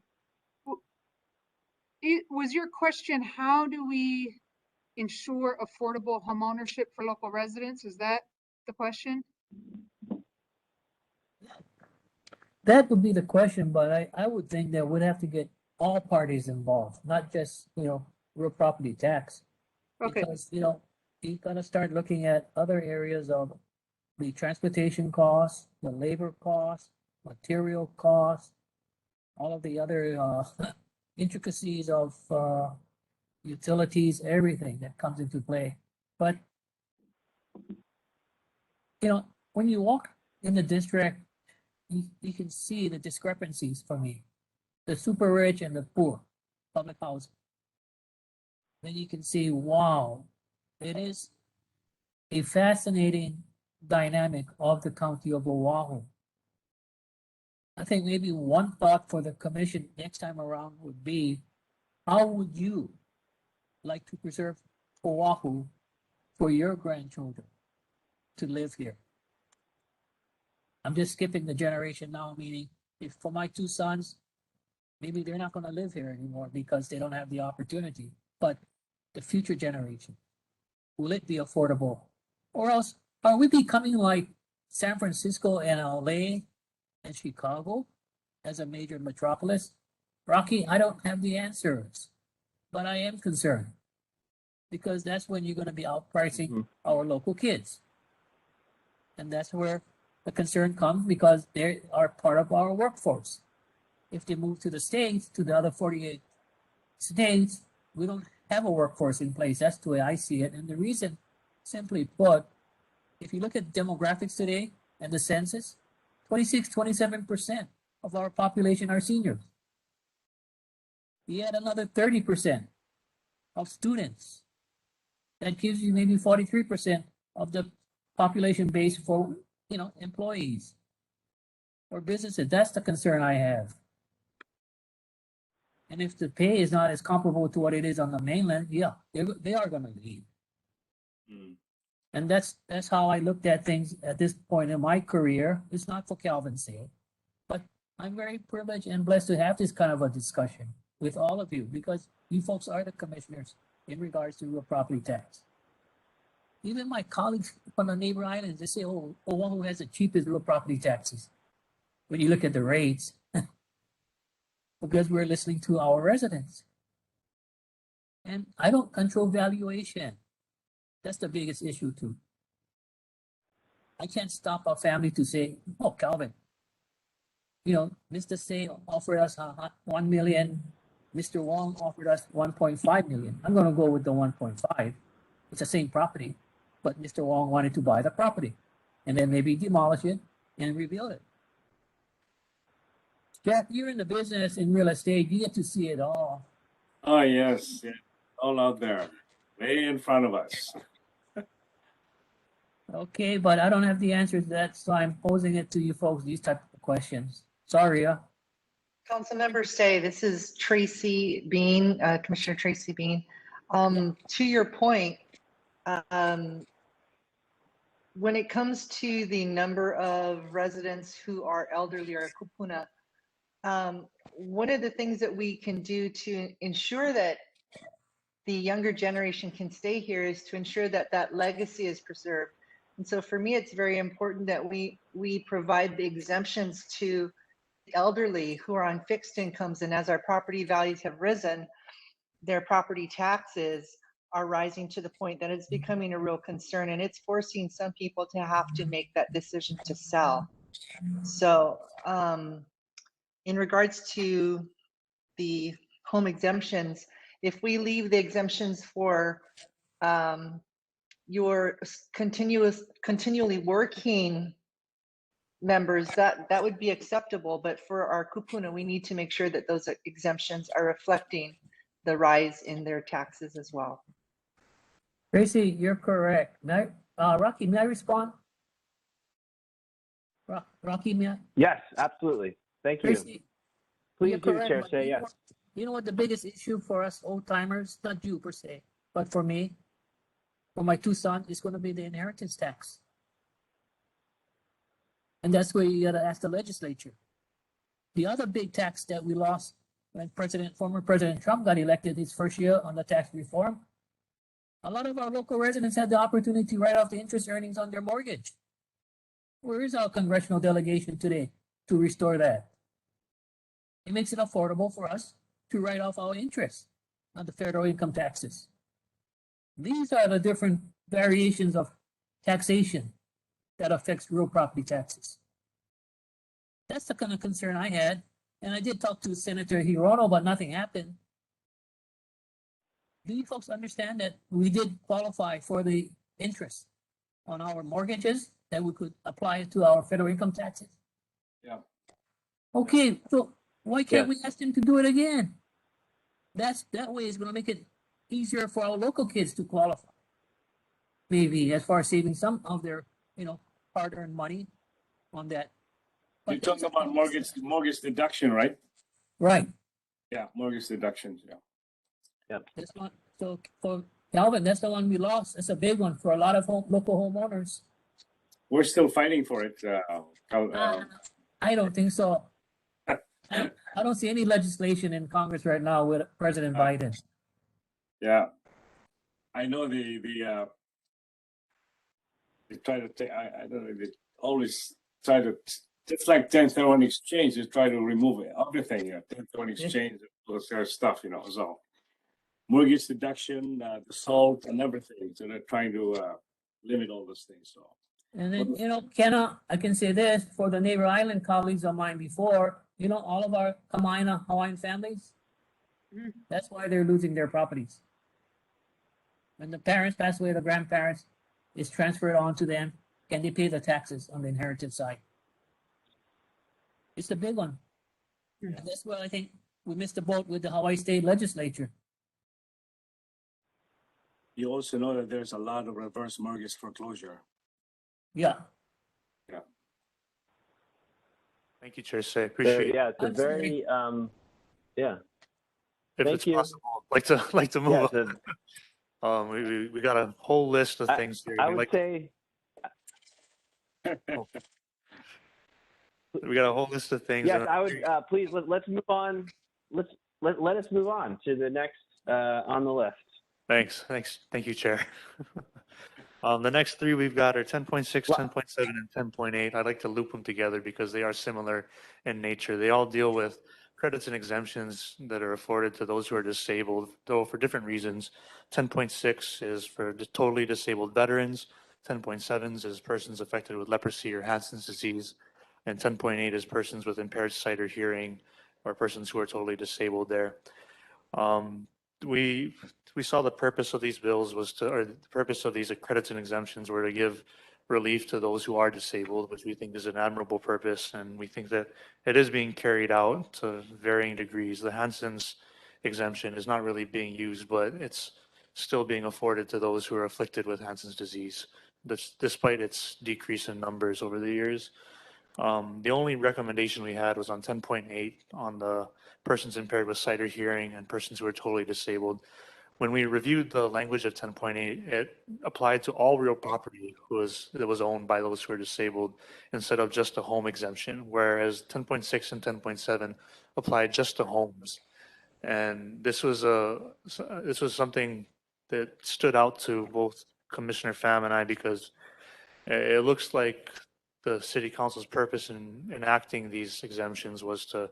was your question, how do we ensure affordable homeownership for local residents? Is that the question? That would be the question, but I would think that we'd have to get all parties involved, not just, real property tax. Okay. Because, you gotta start looking at other areas of the transportation costs, the labor costs, material costs, all of the other intricacies of utilities, everything that comes into play. But when you walk in the district, you can see the discrepancies for me. The super rich and the poor, public housing. Then you can see, wow, it is a fascinating dynamic of the county of Oahu. I think maybe one thought for the commission next time around would be, how would you like to preserve Oahu for your grandchildren to live here? I'm just skipping the generation now, meaning if for my two sons, maybe they're not going to live here anymore because they don't have the opportunity. But the future generation, will it be affordable? Or else, are we becoming like San Francisco and LA and Chicago as a major metropolis? Rocky, I don't have the answers, but I am concerned because that's when you're going to be outpricing our local kids. And that's where the concern comes, because they are part of our workforce. If they move to the States, to the other 48 states, we don't have a workforce in place. That's the way I see it. And the reason, simply put, if you look at demographics today and the census, 27% of our population are seniors. You add another 30% of students. That gives you maybe 43% of the population base for, employees or businesses. That's the concern I have. And if the pay is not as comparable to what it is on the mainland, yeah, they are going to leave. And that's how I looked at things at this point in my career. It's not for Calvin's sake, but I'm very privileged and blessed to have this kind of a discussion with all of you, because you folks are the commissioners in regards to real property tax. Even my colleagues from the neighbor islands, they say, oh, Oahu has the cheapest real property taxes. When you look at the rates, because we're listening to our residents. And I don't control valuation. That's the biggest issue too. I can't stop a family to say, oh, Calvin, Mr. Say offered us 1 million. Mr. Wong offered us 1.5 million. I'm going to go with the 1.5. It's the same property, but Mr. Wong wanted to buy the property and then maybe demolish it and rebuild it. Jack, you're in the business in real estate. You get to see it all. Oh, yes, yeah, all out there, way in front of us. Okay, but I don't have the answer to that, so I'm posing it to you folks, these type of questions. Sorry, Councilmember Say, this is Tracy Bean, Commissioner Tracy Bean. To your point, when it comes to the number of residents who are elderly or kupuna, one of the things that we can do to ensure that the younger generation can stay here is to ensure that that legacy is preserved. And so for me, it's very important that we provide the exemptions to the elderly who are on fixed incomes. And as our property values have risen, their property taxes are rising to the point that it's becoming a real concern, and it's forcing some people to have to make that decision to sell. So in regards to the home exemptions, if we leave the exemptions for your continually working members, that would be acceptable. But for our kupuna, we need to make sure that those exemptions are reflecting the rise in their taxes as well. Tracy, you're correct. Rocky, may I respond? Rocky, may I? Yes, absolutely. Thank you. Tracy, Please you're do, correct, Chair but Say, yes. You know what the biggest issue for us old timers, not you per se, but for me, for my two sons, is going to be the inheritance tax. And that's where you got to ask the legislature. The other big tax that we lost when former President Trump got elected his first year on the tax reform, a lot of our local residents had the opportunity to write off the interest earnings on their mortgage. Where is our congressional delegation today to restore that? It makes it affordable for us to write off our interest on the federal income taxes. These are the different variations of taxation that affects real property taxes. That's the kind of concern I had. And I did talk to Senator Hirono, but nothing happened. Do you folks understand that we did qualify for the interest on our mortgages that we could apply it to our federal income taxes? Yeah. Okay, so why can't Yes. we ask them to do it again? That way is going to make it easier for our local kids to qualify. Maybe as far as saving some of their, hard-earned money on that. You're talking about mortgage deduction, right? Right. Yeah, mortgage deductions, yeah. Yep. That's one. So for Calvin, that's the one we lost. It's a big one for a lot of local homeowners. We're still fighting for it. I don't think so. I don't see any legislation in Congress right now with President Biden. Yeah, I know they try to take. I don't know. They always try to, just like 1031 exchange. They try to remove everything. 1031 exchange, those kind of stuff. So mortgage deduction, the SALT, and everything. So they're trying to limit all those things. So. And then, I can say this for the neighbor island colleagues of mine before, all of our Kamaiana Hawaiian families, that's why they're losing their properties. When the parents pass away, the grandparents is transferred on to them. Can they pay the taxes on the inherited side? It's a big one. And that's where I think we missed the boat with the Hawaii State Legislature. You also know that there's a lot of reverse mortgage foreclosure. Yeah. Yeah. Thank you, Chair Say. Appreciate it. Yeah, it's a very, yeah. If Thank it's you. possible, like to move on. We got a whole list of things here. I would say. We got a whole list of things. Yes, I would, please, let's move on. Let us move on to the next on the list. Thanks. Thank you, Chair. The next three we've got are 10.6, 10.7, and 10.8. I'd like to loop them together because they are similar in nature. They all deal with credits and exemptions that are afforded to those who are disabled, though for different reasons. 10.6 is for totally disabled veterans. 10.7 is persons affected with leprosy or Hansen's disease. and 10.8 is persons with impaired sight or hearing, or persons who are totally disabled there. We saw the purpose of these bills was to, or the purpose of these credits and exemptions were to give relief to those who are disabled, which we think is an admirable purpose, and we think that it is being carried out to varying degrees. The Hansen's exemption is not really being used, but it's still being afforded to those who are afflicted with Hansen's disease, despite its decrease in numbers over the years. The only recommendation we had was on 10.8 on the persons impaired with sight or hearing and persons who are totally disabled. When we reviewed the language of 10.8, it applied to all real property that was owned by those who are disabled instead of just a home exemption, whereas 10.6 and 10.7 applied just to homes. And this was something that stood out to both Commissioner Pham and I, because it looks like the city council's purpose in enacting these exemptions was to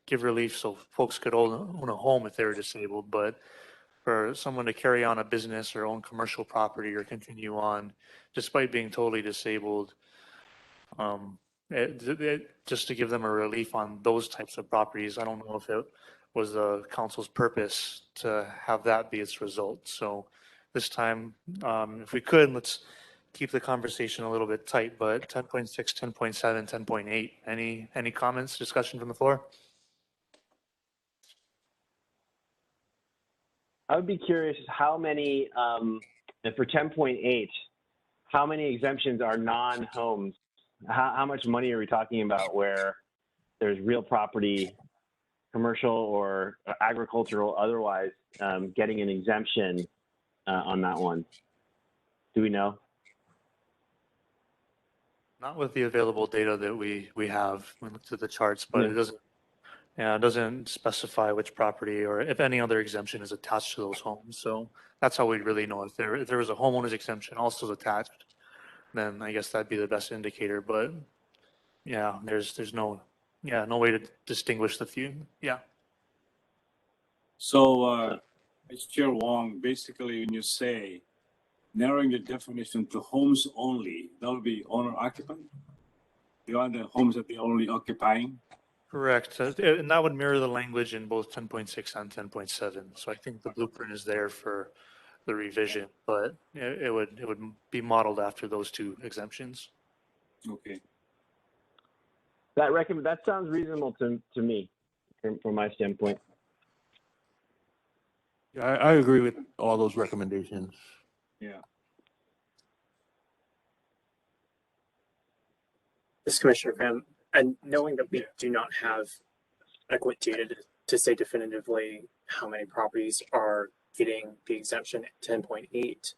give relief so folks could own a home if they were disabled, but for someone to carry on a business or own commercial property or continue on despite being totally disabled, just to give them a relief on those types of properties. I don't know if it was the council's purpose to have that be its result. So this time, if we could, let's keep the conversation a little bit tight, but 10.6, 10.7, 10.8, any comments, discussion from the floor? I would be curious how many, and for 10.8, how many exemptions are non-homes? How much money are we talking about where there's real property, commercial or agricultural, otherwise, getting an exemption on that one? Do we know? Not with the available data that we have. We looked at the charts, but it doesn't specify which property or if any other exemption is attached to those homes. So that's how we'd really know if there was a homeowner's exemption also attached, then I guess that'd be the best indicator. But yeah, there's no way to distinguish the few. Yeah. So, as Chair Wong, basically when you say narrowing the definition to homes only, that would be owner occupant? The other homes that they're only occupying? Correct. And that would mirror the language in both 10.6 and 10.7. So I think the blueprint is there for the revision, but it would be modeled after those two exemptions. Okay. That sounds reasonable to me from my standpoint. Yeah, I agree with all those recommendations. Yeah. This Commissioner Pham, and knowing that we do not have adequate data to say definitively how many properties are getting the exemption at 10.8,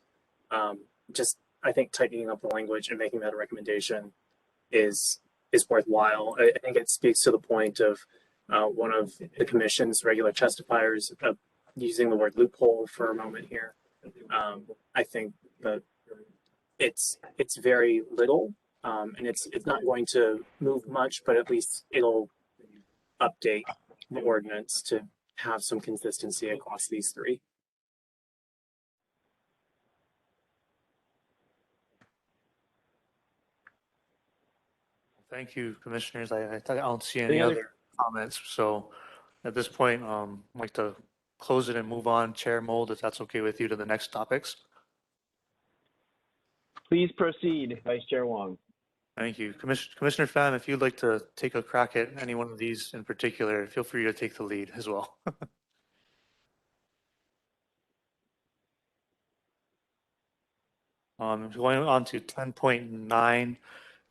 just I think tightening up the language and making that a recommendation is worthwhile. I think it speaks to the point of one of the commission's regular testifiers using the word loophole for a moment here. I think that it's very little, and it's not going to move much, but at least it'll update the ordinance to have some consistency across these three. Thank you, commissioners. I don't see any other comments. So at this point, I'd like to close it and move on, Chair Mold, if that's okay with you, to the next topics. Please proceed, Vice Chair Wong. Thank you. Commissioner Pham, if you'd like to take a crack at any one of these in particular, feel free to take the lead as well. Going on to 10.9.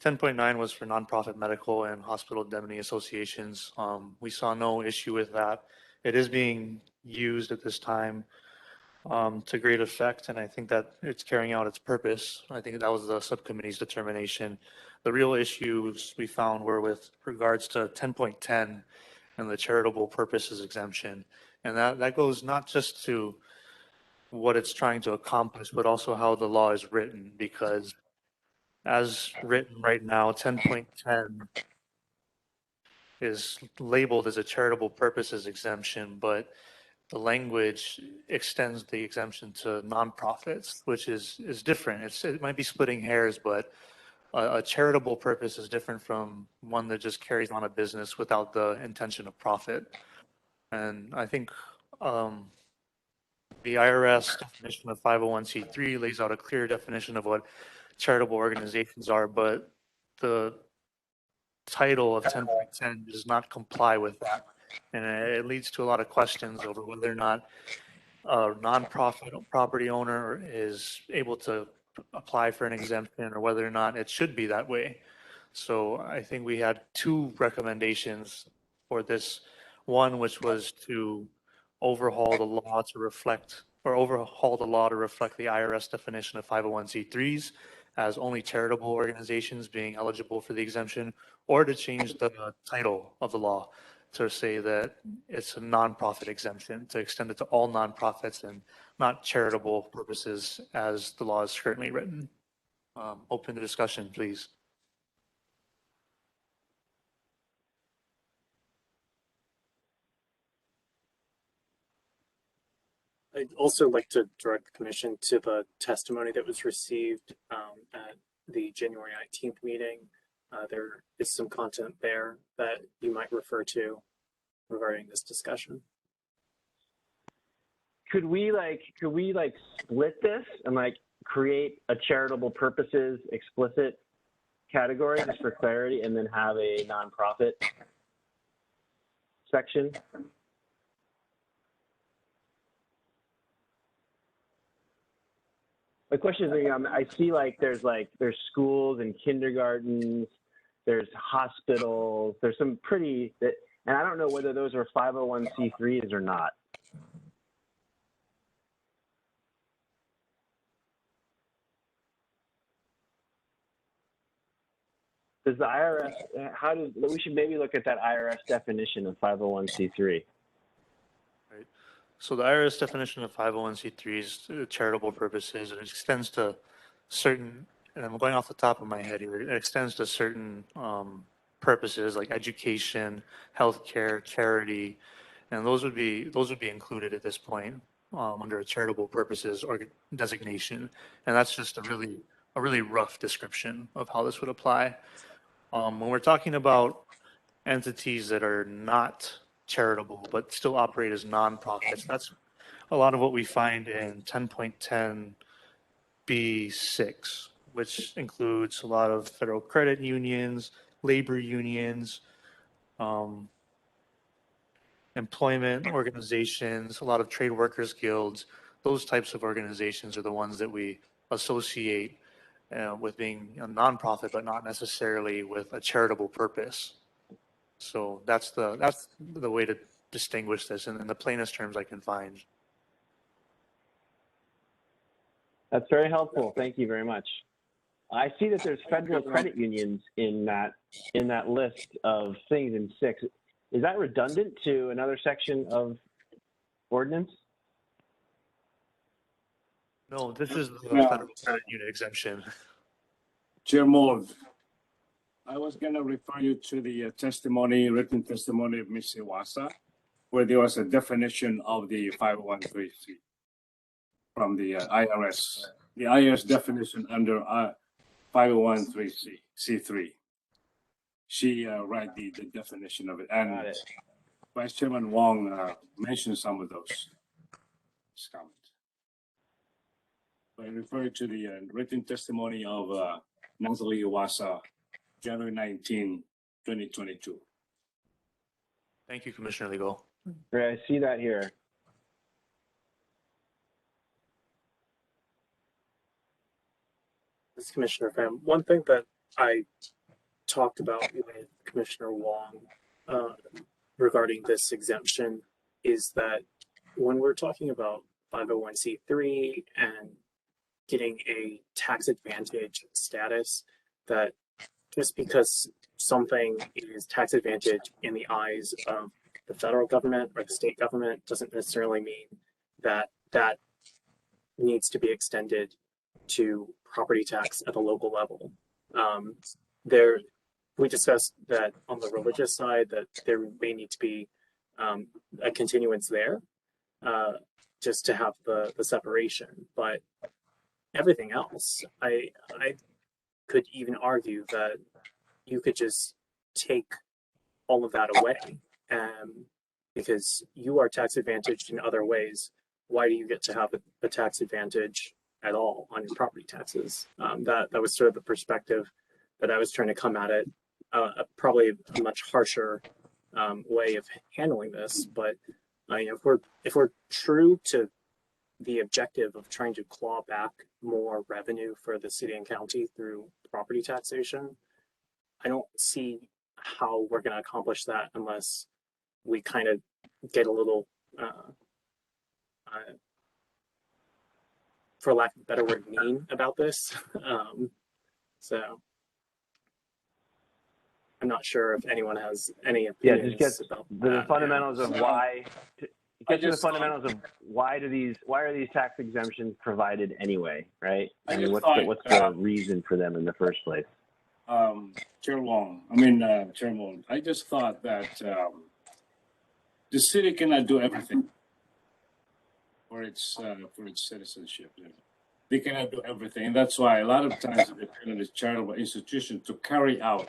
10.9 was for nonprofit medical and hospital indemnity associations. We saw no issue with that. It is being used at this time to great effect, and I think that it's carrying out its purpose. I think that was the subcommittee's determination. The real issues we found were with regards to 10.10 and the charitable purposes exemption. And that goes not just to what it's trying to accomplish, but also how the law is written, because as written right now, 10.10 is labeled as a charitable purposes exemption, but the language extends the exemption to nonprofits, which is different. It might be splitting hairs, but a charitable purpose is different from one that just carries on a business without the intention of profit. And I think the IRS definition of 501c3 lays out a clear definition of what charitable organizations are, but the title of 10.10 does not comply with that. And it leads to a lot of questions over whether or not a nonprofit property owner is able to apply for an exemption or whether or not it should be that way. So I think we had two recommendations for this. One, which was to overhaul the law to reflect the IRS definition of 501c3s as only charitable organizations being eligible for the exemption, or to change the title of the law to say that it's a nonprofit exemption, to extend it to all nonprofits and not charitable purposes as the law is currently written. Open the discussion, please. I'd also like to direct the commission to the testimony that was received at the January 19th meeting. There is some content there that you might refer to regarding this discussion. Could we split this and create a charitable purposes explicit category just for clarity, and then have a nonprofit section? My question is, I see there's schools and kindergartens, there's hospitals, there's some pretty, and I don't know whether those are 501c3s or not. Does the IRS, we should maybe look at that IRS definition of 501c3. Right. So the IRS definition of 501c3s, charitable purposes, it extends to certain, and I'm going off the top of my head here, it extends to certain purposes like education, healthcare, charity, and those would be included at this point under a charitable purposes or designation. And that's just a really rough description of how this would apply. When we're talking about entities that are not charitable but still operate as nonprofits, that's a lot of what we find in 10.10b6, which includes a lot of federal credit unions, labor unions, employment organizations, a lot of trade workers guilds. Those types of organizations are the ones that we associate with being a nonprofit, but not necessarily with a charitable purpose. So that's the way to distinguish this in the plainest terms I can find. That's very helpful. Thank you very much. I see that there's federal credit unions in that list of things in 6. Is that redundant to another section of ordinance? No, this is the federal credit union exemption. Chair Mold, I was going to refer you to the written testimony of Ms. Iwasa, where there was a definition of the 501c3 from the IRS. The IRS definition under 501c3. She write the definition of it, and Vice Chairman Wong mentioned some of those comments. I refer to the written testimony of Natalie Iwasa, January 19, 2022. Thank you, Commissioner Legal. Great, I see that here. This Commissioner Pham, one thing that I talked about with Commissioner Wong regarding this exemption is that when we're talking about 501c3 and getting a tax advantage status, that just because something is tax advantage in the eyes of the federal government or the state government doesn't necessarily mean that that needs to be extended to property tax at the local level. We discussed that on the religious side that there may need to be a continuance there just to have the separation, but everything else, I could even argue that you could just take all of that away, because you are tax advantaged in other ways. Why do you get to have a tax advantage at all on your property taxes? That was sort of the perspective that I was trying to come at it. Probably a much harsher way of handling this, but if we're true to the objective of trying to claw back more revenue for the city and county through property taxation, I don't see how we're going to accomplish that unless we kind of get a little, for lack of a better word, mean about this. So I'm not sure if anyone has any opinions. Just get about the that. fundamentals of why. Get to the just fundamentals of why are these tax exemptions provided anyway, right? I I mean, just what's the reason for them in the first place? Chair Moore, I just thought that the city cannot do everything for its citizenship. You know. They cannot do everything, and that's why a lot of times they depend on this charitable institution to carry out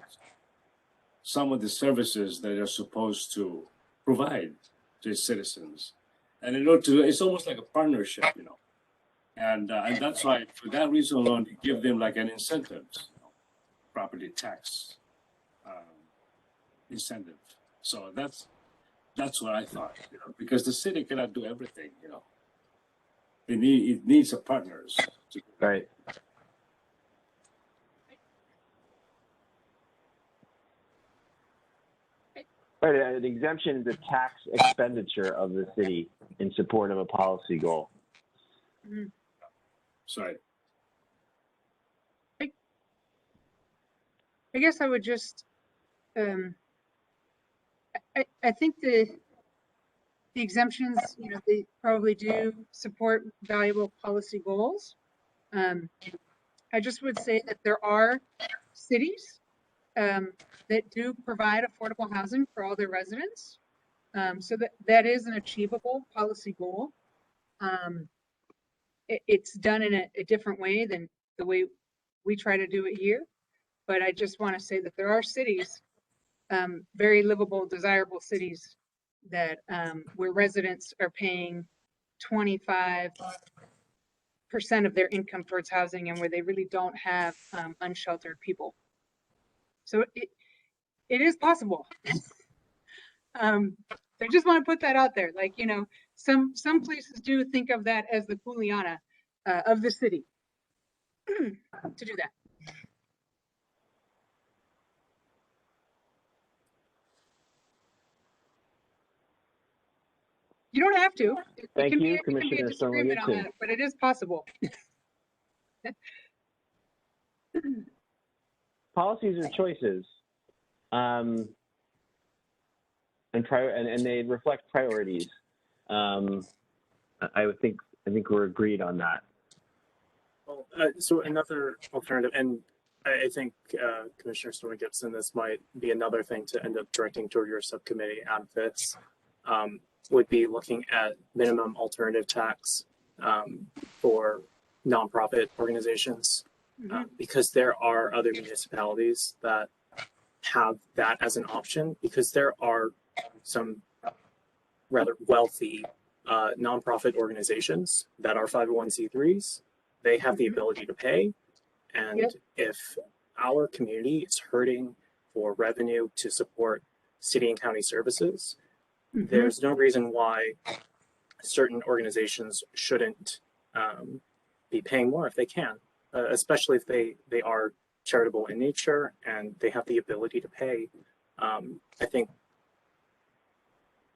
some of the services that they're supposed to provide to its citizens. And in order to, it's almost like a partnership, you know. And that's why, for that reason alone, you give them like an incentive, you know, property tax incentive. So that's what I thought, you know, because the city cannot do everything, you know. It needs a partners. Right. Right, an exemption is a tax expenditure of the city in support of a policy goal. Mhm. Sorry. I guess I would just, I think the exemptions, they probably do support valuable policy goals. I just would say that there are cities that do provide affordable housing for all their residents. So that is an achievable policy goal. It's done in a different way than the way we try to do it here. But I just want to say that there are cities, very livable, desirable cities that where residents are paying 25% of their income towards housing and where they really don't have unsheltered people. So it is possible. I just want to put that out there. Like, some places do think of that as the Kuleana of the city to do that. You don't have to. Thank you, It can be a Commissioner disagreement on Sorensen. that, but it is possible. Policies are choices, and they reflect priorities. I think we're agreed on that. Well, so another alternative, and I think Commissioner Stormy Gibson, this might be another thing to end up directing toward your subcommittee on this, would be looking at minimum alternative tax for nonprofit organizations, because there are other municipalities that have that as an option, because there are some rather wealthy nonprofit organizations that are 501c3s. They have the ability to pay. And if our community is hurting for revenue to support city and county services, there's no reason why certain organizations shouldn't be paying more if they can, especially if they are charitable in nature and they have the ability to pay. I think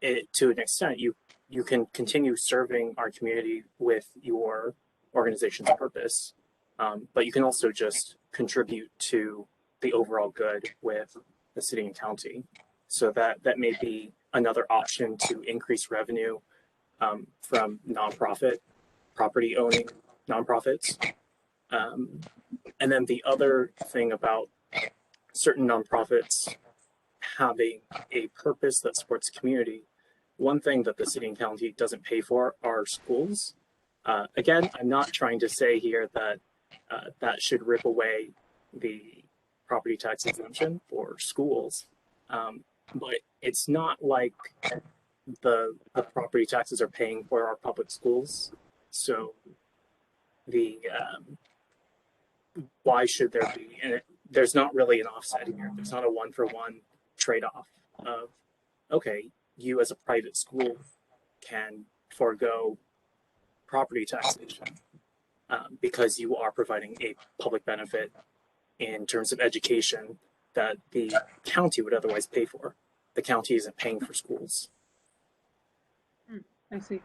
to an extent, you can continue serving our community with your organization's purpose, but you can also just contribute to the overall good with the city and county. So that may be another option to increase revenue from nonprofit, property owning nonprofits. And then the other thing about certain nonprofits having a purpose that supports community, one thing that the city and county doesn't pay for are schools. Again, I'm not trying to say here that that should rip away the property tax exemption for schools. But it's not like the property taxes are paying for our public schools. So the why should there be? And there's not really an offset here. There's not a one-for-one trade-off of, okay, you as a private school can forego property taxation because you are providing a public benefit in terms of education that the county would otherwise pay for. The county isn't paying for schools. I see.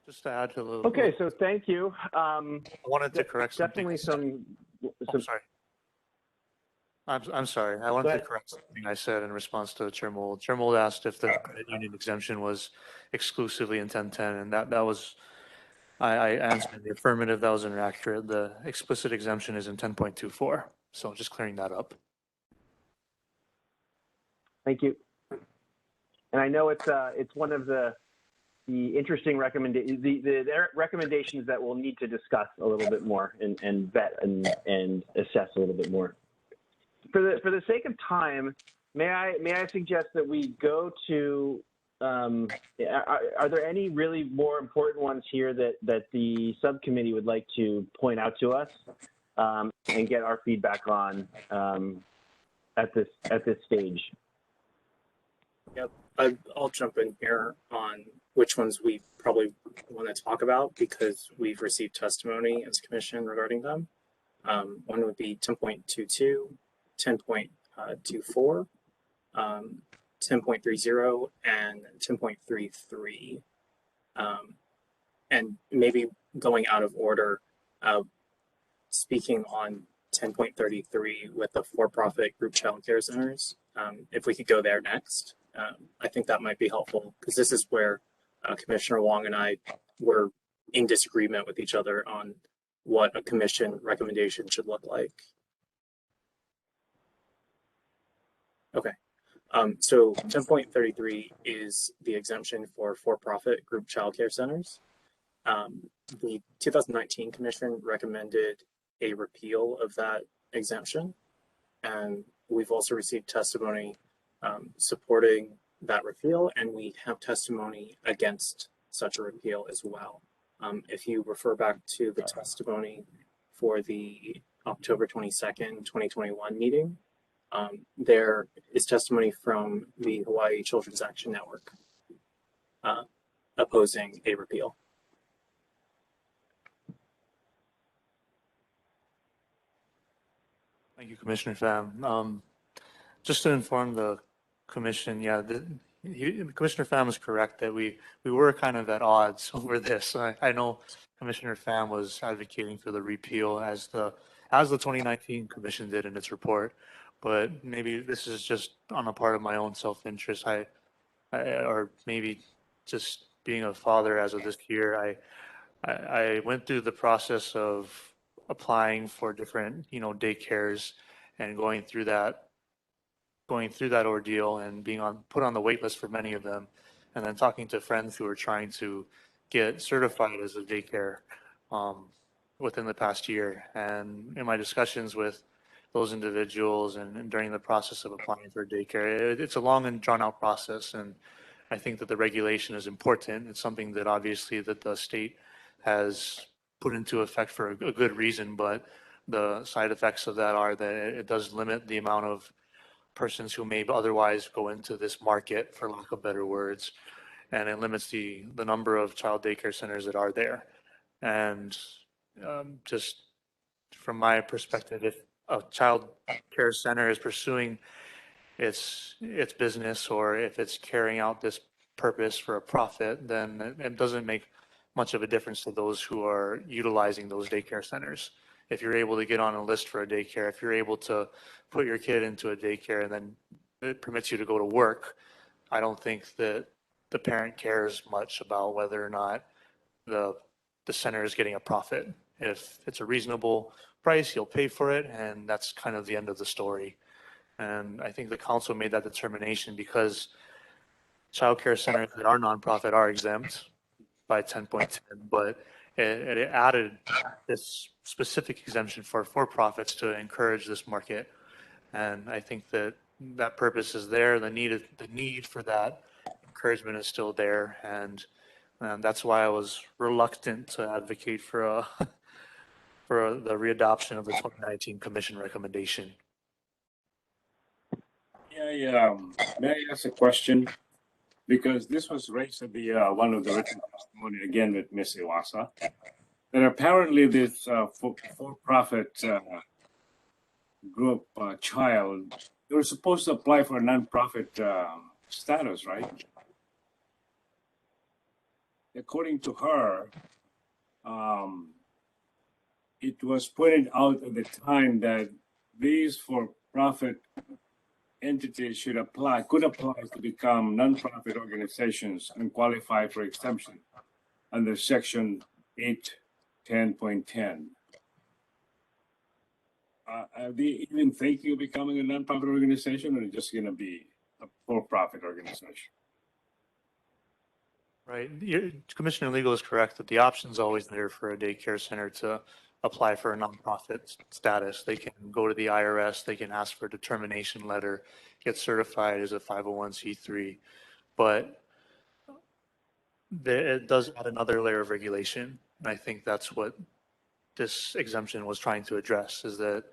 Just to add to the. Okay, so thank you. I wanted to correct something. Definitely some. I'm sorry. I'm sorry. I wanted to correct something I said in response to Chair Mold. Chair Mold asked if the credit union exemption was exclusively in 1010, and that was, I answered in the affirmative. That was inaccurate. The explicit exemption is in 10.24. So just clearing that up. Thank you. And I know it's one of the interesting recommendations that we'll need to discuss a little bit more and vet and assess a little bit more. For the sake of time, may I suggest that we go to are there any really more important ones here that the subcommittee would like to point out to us and get our feedback on at this stage? Yep, I'll jump in here on which ones we probably want to talk about because we've received testimony as commission regarding them. One would be 10.22, 10.24, 10.30, and 10.33. And maybe going out of order, speaking on 10.33 with the for-profit group child care centers, if we could go there next. I think that might be helpful because this is where Commissioner Wong and I were in disagreement with each other on what a commission recommendation should look like. Okay, so 10.33 is the exemption for-profit group child care centers. The 2019 Commission recommended a repeal of that exemption, and we've also received testimony supporting that repeal, and we have testimony against such a repeal as well. If you refer back to the testimony for the October 22nd, 2021 meeting, there is testimony from the Hawaii Children's Action Network opposing a repeal. Thank you, Commissioner Pham. Just to inform the commission, yeah, Commissioner Pham is correct that we were kind of at odds over this. I know Commissioner Pham was advocating for the repeal as the 2019 Commission did in its report, but maybe this is just on a part of my own self-interest. Or maybe just being a father as of this year, I went through the process of applying for different, daycares and going through that ordeal and being put on the wait list for many of them, and then talking to friends who are trying to get certified as a daycare within the past year. And in my discussions with those individuals and during the process of applying for daycare, it's a long and drawn out process. And I think that the regulation is important. It's something that obviously that the state has put into effect for a good reason, but the side effects of that are that it does limit the amount of persons who may otherwise go into this market, for lack of better words, and it limits the number of child daycare centers that are there. And just from my perspective, if a child care center is pursuing its business, or if it's carrying out this purpose for a profit, then it doesn't make much of a difference to those who are utilizing those daycare centers. If you're able to get on a list for a daycare, if you're able to put your kid into a daycare and then it permits you to go to work, I don't think that the parent cares much about whether or not the center is getting a profit. If it's a reasonable price, you'll pay for it, and that's kind of the end of the story. And I think the council made that determination because child care centers that are nonprofit are exempt by 10.10, but it added this specific exemption for for-profits to encourage this market. And I think that that purpose is there. The need for that encouragement is still there. And that's why I was reluctant to advocate for the readoption of the 2019 Commission recommendation. Yeah, may I ask a question? Because this was raised at the one of the written testimony again with Ms. Iwasa, that apparently this for-profit group child, they were supposed to apply for a nonprofit status, right? According to her, it was pointed out at the time that these for-profit entities could apply to become nonprofit organizations and qualify for exemption under Section 810.10. Are they even thinking of becoming a nonprofit organization, or just going to be a for-profit organization? Right. Commissioner Legal is correct that the option is always there for a daycare center to apply for a nonprofit status. They can go to the IRS, they can ask for a determination letter, get certified as a 501c3, but it does add another layer of regulation. And I think that's what this exemption was trying to address, is that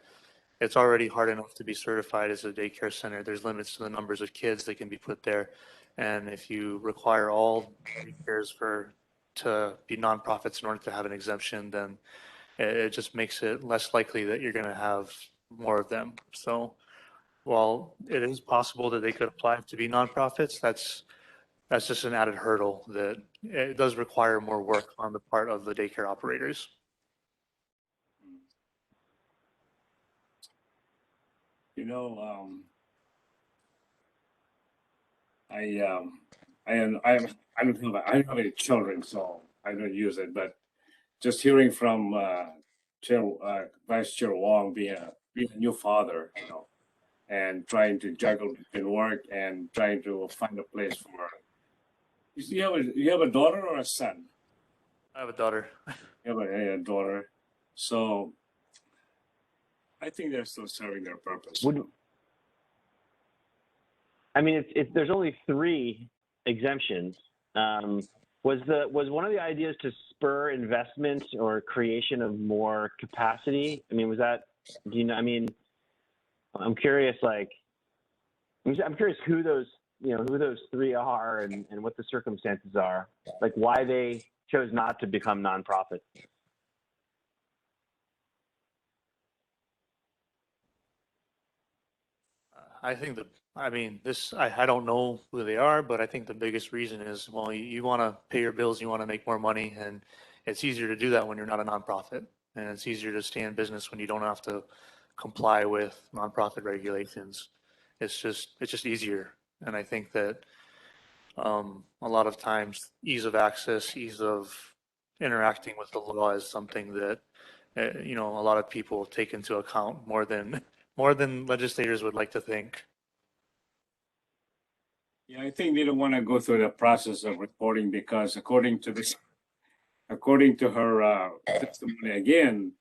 it's already hard enough to be certified as a daycare center. There's limits to the numbers of kids that can be put there. And if you require all daycares to be nonprofits in order to have an exemption, then it just makes it less likely that you're going to have more of them. So while it is possible that they could apply to be nonprofits, that's just an added hurdle that it does require more work on the part of the daycare operators. You know, I don't have any children, so I don't use it. But just hearing from Vice Chair Wong being a new father, you know, and trying to juggle between work and trying to find a place for. You have a daughter or a son? I have a daughter. You have a daughter, so I think they're still serving their purpose. I mean, if there's only 3 exemptions, was one of the ideas to spur investment or creation of more capacity? I mean, was that? Do you know? I mean, I'm curious. I'm curious who those 3 are and what the circumstances are. Like why they chose not to become nonprofits. I don't know who they are, but I think the biggest reason is, well, you want to pay your bills, you want to make more money, and it's easier to do that when you're not a nonprofit, and it's easier to stay in business when you don't have to comply with nonprofit regulations. It's just easier, and I think that a lot of times ease of access, ease of interacting with the law is something that a lot of people take into account more than legislators would like to think. Yeah, I think they don't want to go through the process of reporting because according to her testimony again,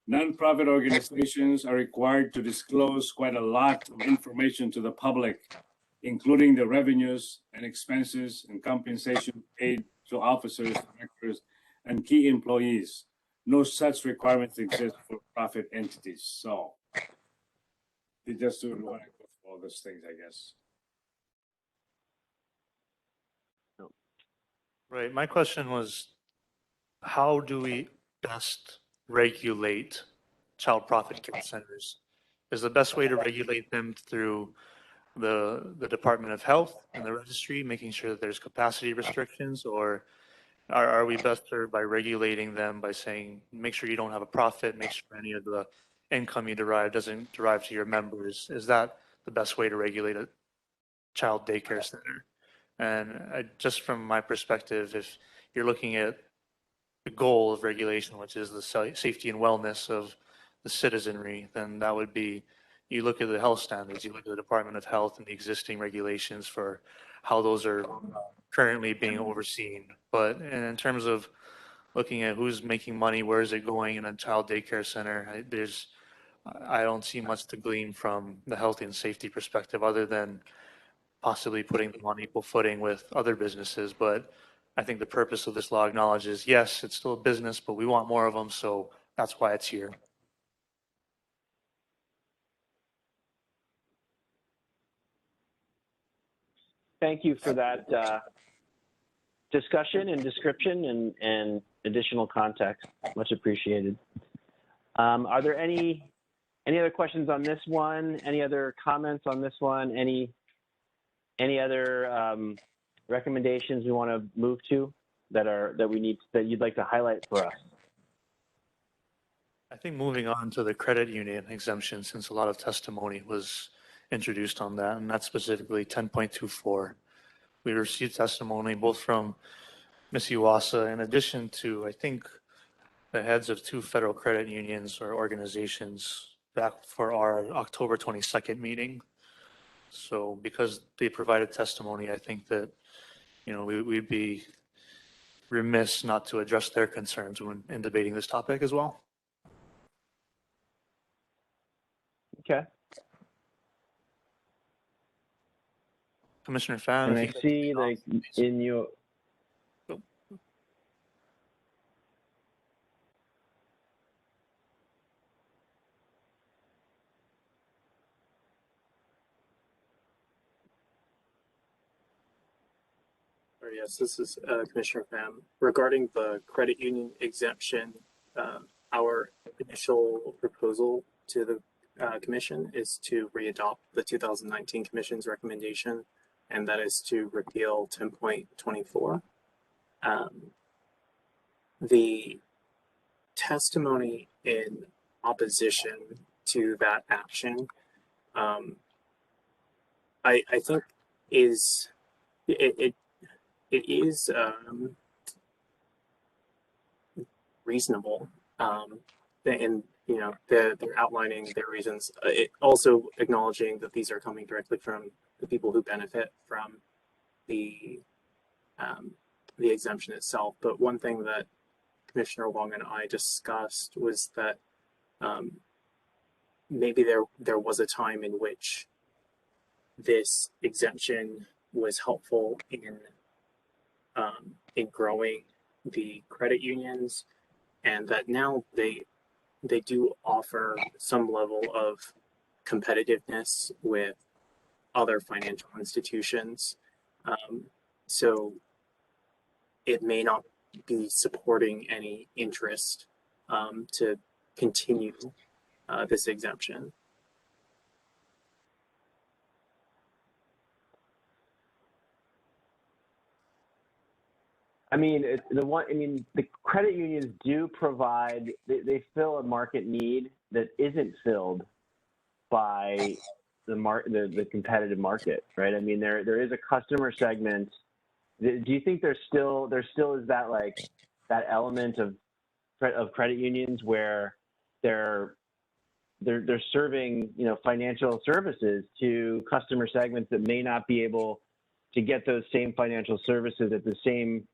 nonprofit organizations are required to disclose quite a lot of information to the public, including the revenues and expenses and compensation paid to officers, directors, and key employees. No such requirements exist for profit entities. So they just don't want to go through all those things, I guess. Right. My question was, how do we best regulate child profit care centers? Is the best way to regulate them through the Department of Health and the registry, making sure that there's capacity restrictions, or are we best served by regulating them by saying, make sure you don't have a profit, make sure any of the income you derive doesn't derive to your members? Is that the best way to regulate a child daycare center? And just from my perspective, if you're looking at the goal of regulation, which is the safety and wellness of the citizenry, then that would be, you look at the health standards, you look at the Department of Health and the existing regulations for how those are currently being overseen. But in terms of looking at who's making money, where is it going in a child daycare center. I don't see much to glean from the health and safety perspective other than possibly putting them on equal footing with other businesses. But I think the purpose of this law acknowledges, yes, it's still a business, but we want more of them. So that's why it's here. Thank you for that discussion and description and additional context. Much appreciated. Are there any other questions on this one? Any other comments on this one? Any other recommendations we want to move to that you'd like to highlight for us? I think moving on to the credit union exemption, since a lot of testimony was introduced on that, and that's specifically 10.24. We received testimony both from Ms. Iwasa, in addition to, I think, the heads of 2 federal credit unions or organizations back for our October 22nd meeting. So because they provided testimony, I think that, we'd be remiss not to address their concerns when in debating this topic as well. Okay. Commissioner Pham, And if I you could- see like in your, Yes, this is Commissioner Pham. Regarding the credit union exemption, our initial proposal to the Commission is to readopt the 2019 Commission's recommendation, and that is to repeal 10.24. The testimony in opposition to that action, I think is it is reasonable, and they're outlining their reasons. It also acknowledging that these are coming directly from the people who benefit from the exemption itself. But one thing that Commissioner Wong and I discussed was that maybe there was a time in which this exemption was helpful in growing the credit unions, and that now they do offer some level of competitiveness with other financial institutions. So it may not be supporting any interest to continue this exemption. I mean, the credit unions do provide, they fill a market need that isn't filled by the competitive market, right? I mean, there is a customer segment. Do you think there still is that like that element of credit unions where they're serving financial services to customer segments that may not be able to get those same financial services at the same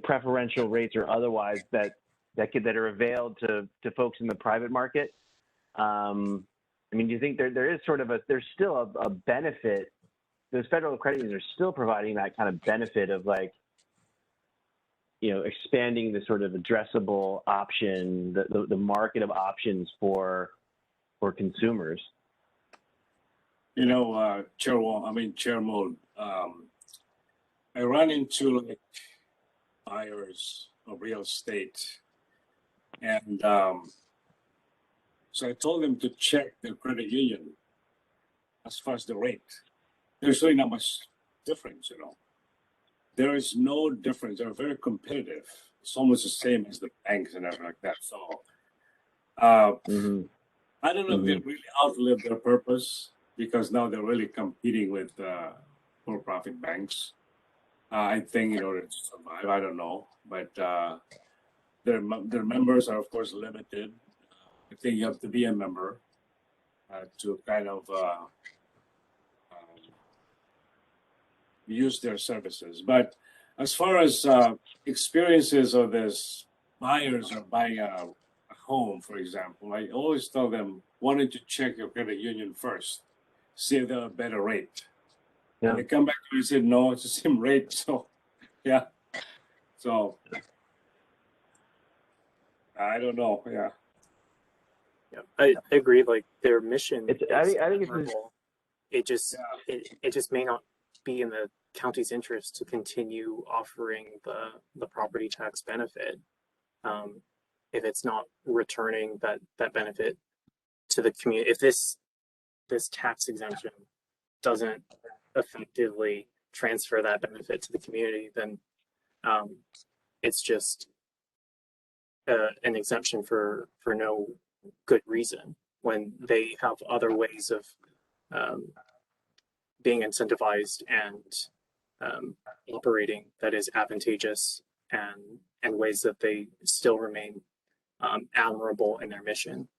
preferential rates or otherwise that are availed to folks in the private market? I mean, do you think there is there's still a benefit? Those federal credit unions are still providing that kind of benefit of expanding the sort of addressable option, the market of options for consumers. Chair Mold, I run into buyers of real estate, and so I told them to check their credit union as far as the rate. There's really not much difference, There is no difference. They're very competitive. It's almost the same as the banks and everything like that. So I don't know if they really outlived their purpose, because now they're really competing with for-profit banks. I think in order to survive, I don't know, but their members are of course limited. I think you have to be a member to kind of use their services. But as far as experiences of this buyers are buying a home, for example, I always tell them, why don't you check your credit union first, see if they're a better rate. Yeah. And they come back to me and say, no, it's the same rate. So, yeah. So, I don't know. Yeah. Yeah, I agree. Like their mission It's, is I think it's admirable. It just may not be in the county's interest to continue offering the property tax benefit if it's not returning that benefit to the community. If this tax exemption doesn't effectively transfer that benefit to the community, then it's just an exemption for no good reason when they have other ways of um, being incentivized and operating that is advantageous and ways that they still remain admirable in their mission.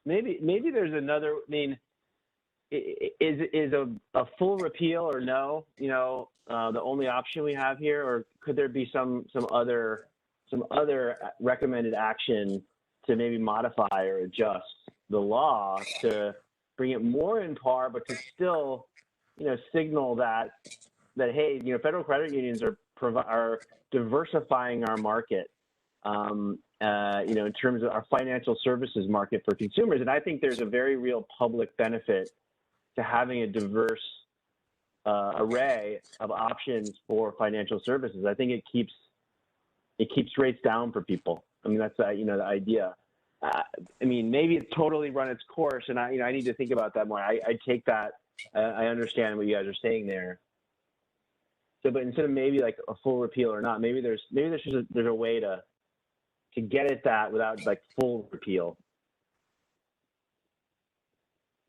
maybe there's another. I mean, is a full repeal or no? You know, the only option we have here, or could there be some other recommended action to maybe modify or adjust the law to bring it more in par, but to still, you know, signal that hey, you know, federal credit unions are diversifying our market, you know, in terms of our financial services market for consumers. And I think there's a very real public benefit to having a diverse array of options for financial services. I think it keeps rates down for people. I mean, that's you know, the idea. I mean, maybe it's totally run its course, and I need to think about that more. I take that. I understand what you guys are saying there. So, but instead of maybe like a full repeal or not, maybe there's a way to get at that without like full repeal.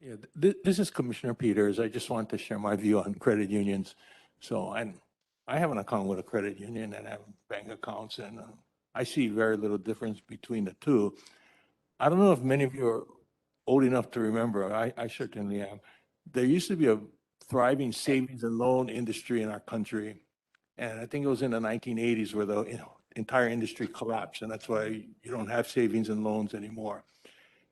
Yeah, this is Commissioner Peters. I just want to share my view on credit unions. So I have an account with a credit union and I have bank accounts, and I see very little difference between the two. I don't know if many of you are old enough to remember. I certainly am. There used to be a thriving savings and loan industry in our country. And I think it was in the 1980s where the entire industry collapsed. And that's why you don't have savings and loans anymore.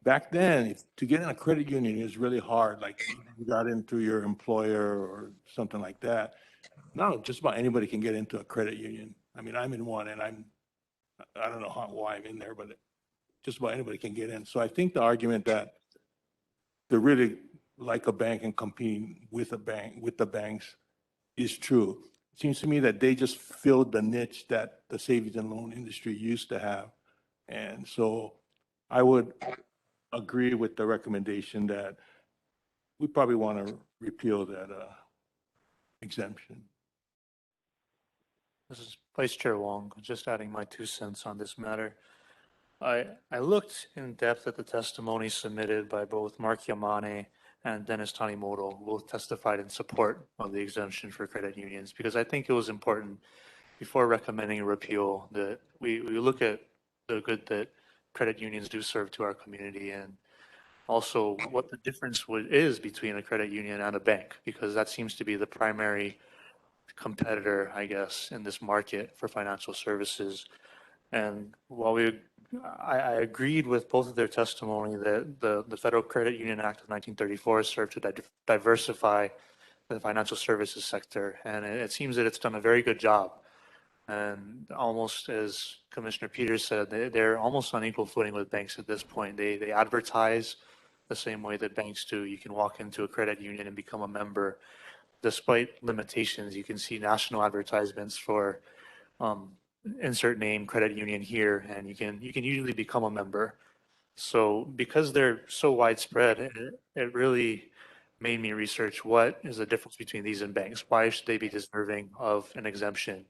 Back then, to get in a credit union is really hard. Like you got in through your employer or something like that. Now, just about anybody can get into a credit union. I mean, I'm in one, and I don't know why I'm in there, but just about anybody can get in. So I think the argument that they're really like a bank and competing with the banks is true. It seems to me that they just filled the niche that the savings and loan industry used to have. And so I would agree with the recommendation that we probably want to repeal that exemption. This is Vice Chair Wong, just adding my 2 cents on this matter. I looked in depth at the testimony submitted by both Mark Yamane and Dennis Tanimoto, who both testified in support of the exemption for credit unions, because I think it was important before recommending a repeal that we look at the good that credit unions do serve to our community, and also what the difference is between a credit union and a bank, because that seems to be the primary competitor, I guess, in this market for financial services. And while I agreed with both of their testimony that the Federal Credit Union Act of 1934 served to diversify the financial services sector, and it seems that it's done a very good job. And almost as Commissioner Peters said, they're almost on equal footing with banks at this point. They advertise the same way that banks do. You can walk into a credit union and become a member. Despite limitations, you can see national advertisements for insert name credit union here, and you can usually become a member. So because they're so widespread, it really made me research what is the difference between these and banks. Why should they be deserving of an exemption?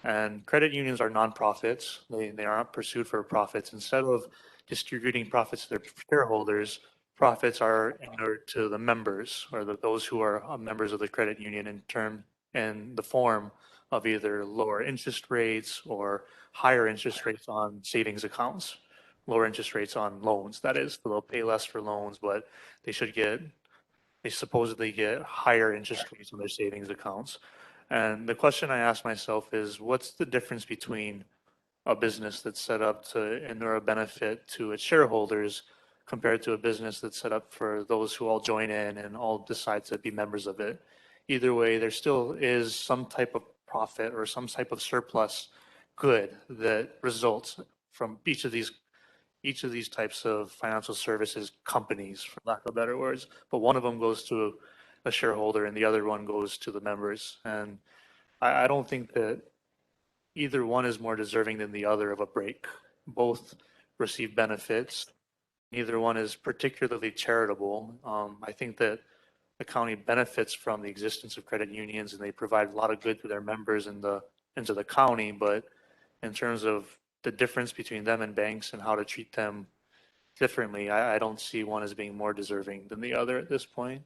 And credit unions are nonprofits. They aren't pursued for profits. Instead of distributing profits to their shareholders, profits are inured to the members, or those who are members of the credit union, in the form of either lower interest rates or higher interest rates on savings accounts, lower interest rates on loans. That is, they'll pay less for loans, but they supposedly get higher interest rates on their savings accounts. And the question I ask myself is, what's the difference between a business that's set up to endure a benefit to its shareholders compared to a business that's set up for those who all join in and all decide to be members of it? Either way, there still is some type of profit or some type of surplus good that results from each of these types of financial services companies, for lack of better words. But one of them goes to a shareholder and the other one goes to the members. And I don't think that either one is more deserving than the other of a break. Both receive benefits. Neither one is particularly charitable. I think that the county benefits from the existence of credit unions and they provide a lot of good to their members and into the county. But in terms of the difference between them and banks and how to treat them differently, I don't see one as being more deserving than the other at this point.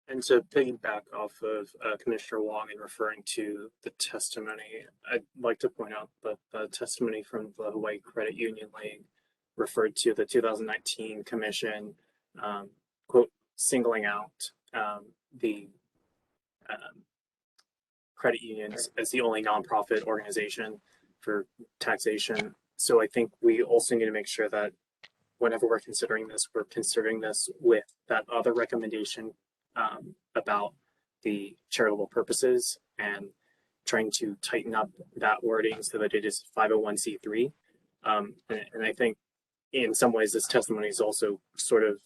And to piggyback off of Commissioner Wong in referring to the testimony, I'd like to point out that the testimony from the Hawaii Credit Union League referred to the 2019 commission, quote, singling out the credit unions as the only nonprofit organization for taxation. So I think we also need to make sure that whenever we're considering this with that other recommendation about the charitable purposes and trying to tighten up that wording so that it is 501c3. And I think in some ways this testimony is also sort of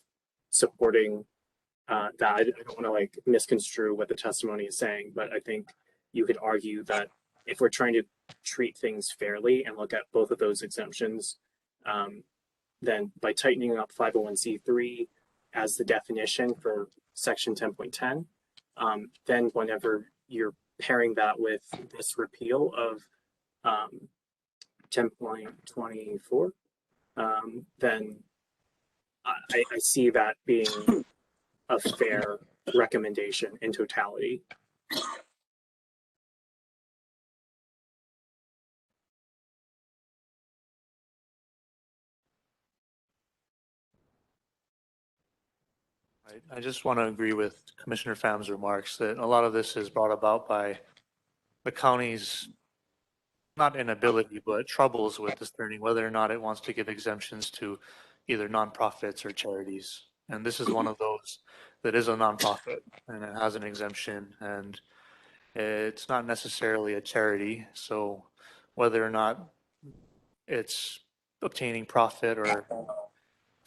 supporting that. I don't want to like misconstrue what the testimony is saying, but I think you could argue that if we're trying to treat things fairly and look at both of those exemptions, then by tightening up 501c3 as the definition for section 10.10, then whenever you're pairing that with this repeal of 10.24, then I see that being a fair recommendation in totality. I just want to agree with Commissioner Pham's remarks that a lot of this is brought about by the county's not inability, but troubles with discerning whether or not it wants to give exemptions to either nonprofits or charities. And this is one of those that is a nonprofit and it has an exemption and it's not necessarily a charity. So whether or not it's obtaining profit or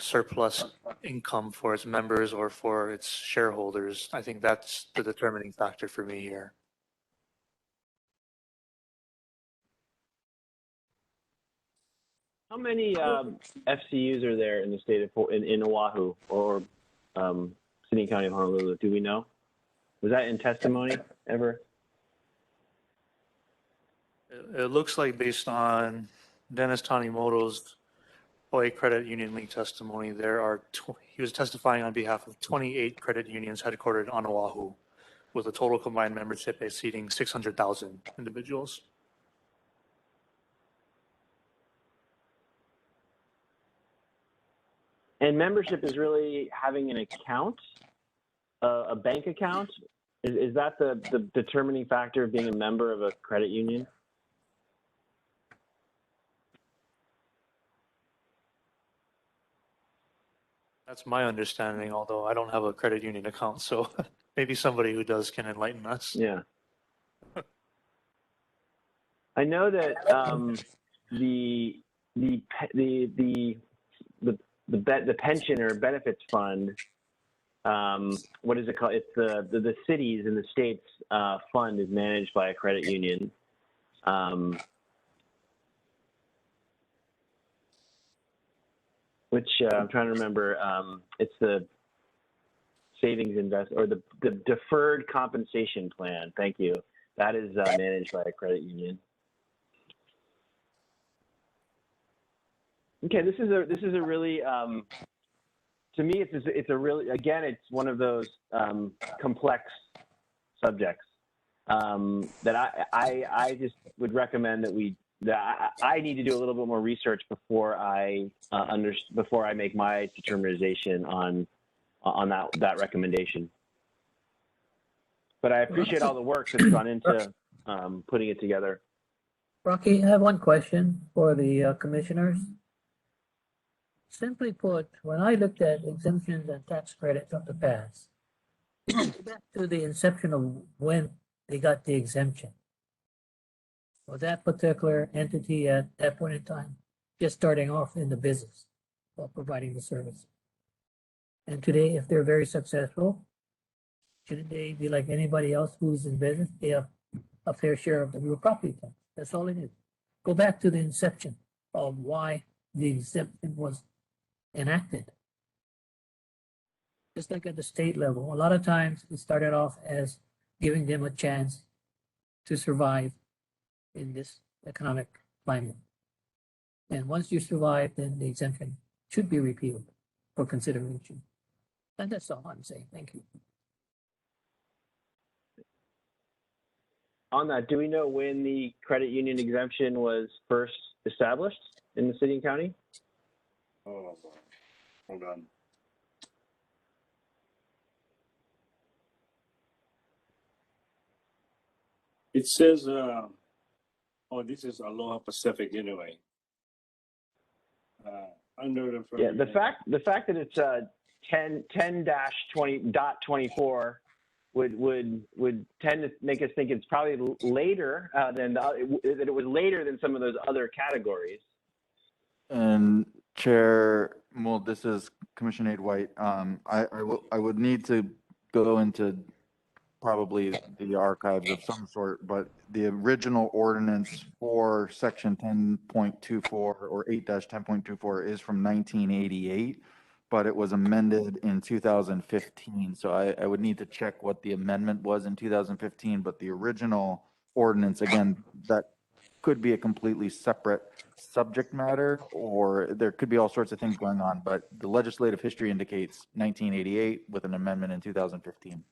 surplus income for its members or for its shareholders, I think that's the determining factor for me here. How many FCUs are there in the state of in Oahu or City and County of Honolulu? Do we know? Was that in testimony ever? It looks like based on Dennis Tanimoto's Hawaii Credit Union League testimony, he was testifying on behalf of 28 credit unions headquartered on Oahu, with a total combined membership exceeding 600,000 individuals. And membership is really having an account, a bank account? Is that the determining factor of being a member of a credit union? That's my understanding, although I don't have a credit union account, so maybe somebody who does can enlighten us. Yeah. I know that the pension or benefits fund, what is it called? It's the cities and the states fund is managed by a credit union. Which I'm trying to remember. It's the savings invest or the deferred compensation plan. Thank you. That is managed by a credit union. Okay, this is a really to me it's a really, again, it's one of those complex subjects that I just would recommend that I need to do a little bit more research before I make my determination on on that recommendation. But I appreciate all the work that's gone into putting it together. Rocky, I have one question for the commissioners. Simply put, when I looked at exemptions and tax credits of the past, back to the inception of when they got the exemption, was that particular entity at that point in time just starting off in the business while providing the service? And today, if they're very successful, shouldn't they be like anybody else who's in business? They have a fair share of the real property tax. That's all it is. Go back to the inception of why the exemption was enacted. Just like at the state level, a lot of times it started off as giving them a chance to survive in this economic climate. And once you survive, then the exemption should be repealed for consideration. And that's all I'm saying. Thank you. On that, do we know when the credit union exemption was first established in the city and county? Oh, boy. Hold on. It says, oh, this is Aloha Pacific anyway. Under the Yeah, the fact that it's 10-20.24 would tend to make us think it's probably later that it was later than some of those other categories. And Chair Mould, this is Commissioner Aide White. I would need to go into probably the archives of some sort, but the original ordinance for section 10.24 or 8-10.24 is from 1988, but it was amended in 2015. So I would need to check what the amendment was in 2015, but the original ordinance, again, that could be a completely separate subject matter, or there could be all sorts of things going on, but the legislative history indicates 1988 with an amendment in 2015.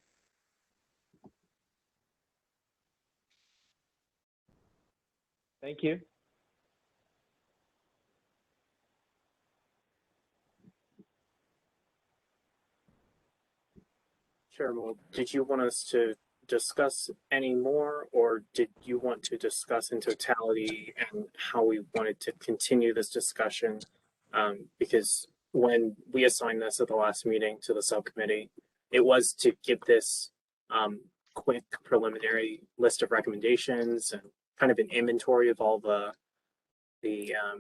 Thank you. Chair Mould, did you want us to discuss any more, or did you want to discuss in totality and how we wanted to continue this discussion? Because when we assigned this at the last meeting to the subcommittee, it was to give this quick preliminary list of recommendations and kind of an inventory of all the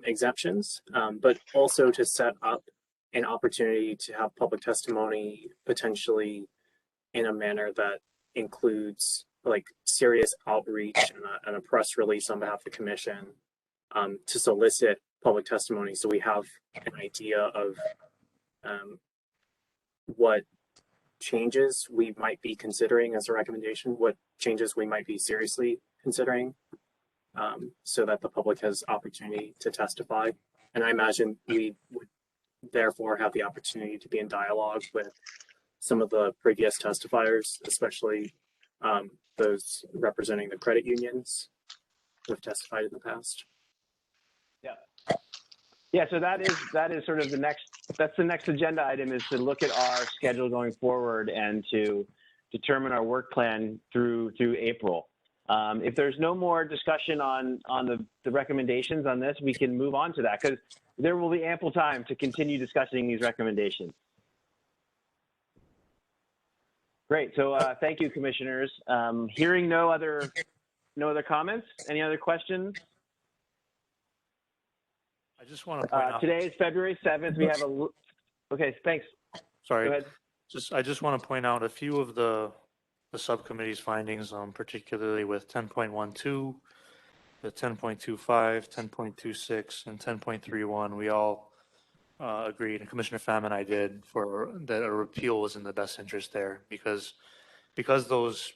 exemptions, but also to set up an opportunity to have public testimony potentially in a manner that includes like serious outreach and a press release on behalf of the commission to solicit public testimony, so we have an idea of what changes we might be considering as a recommendation, what changes we might be seriously considering, so that the public has opportunity to testify. And I imagine we would therefore have the opportunity to be in dialogue with some of the previous testifiers, especially those representing the credit unions who have testified in the past. Yeah, so that is sort of the next agenda item, is to look at our schedule going forward and to determine our work plan through April. If there's no more discussion on the recommendations on this, we can move on to that, because there will be ample time to continue discussing these recommendations. Great. So thank you, commissioners. Hearing no other comments. Any other questions? I just want to point out. Today is February 7th. We have okay, thanks. Sorry. Go ahead. I just want to point out a few of the subcommittee's findings, particularly with 10.12, the 10.25, 10.26, and 10.31. We all agreed, and Commissioner Pham and I did, that a repeal was in the best interest there, because those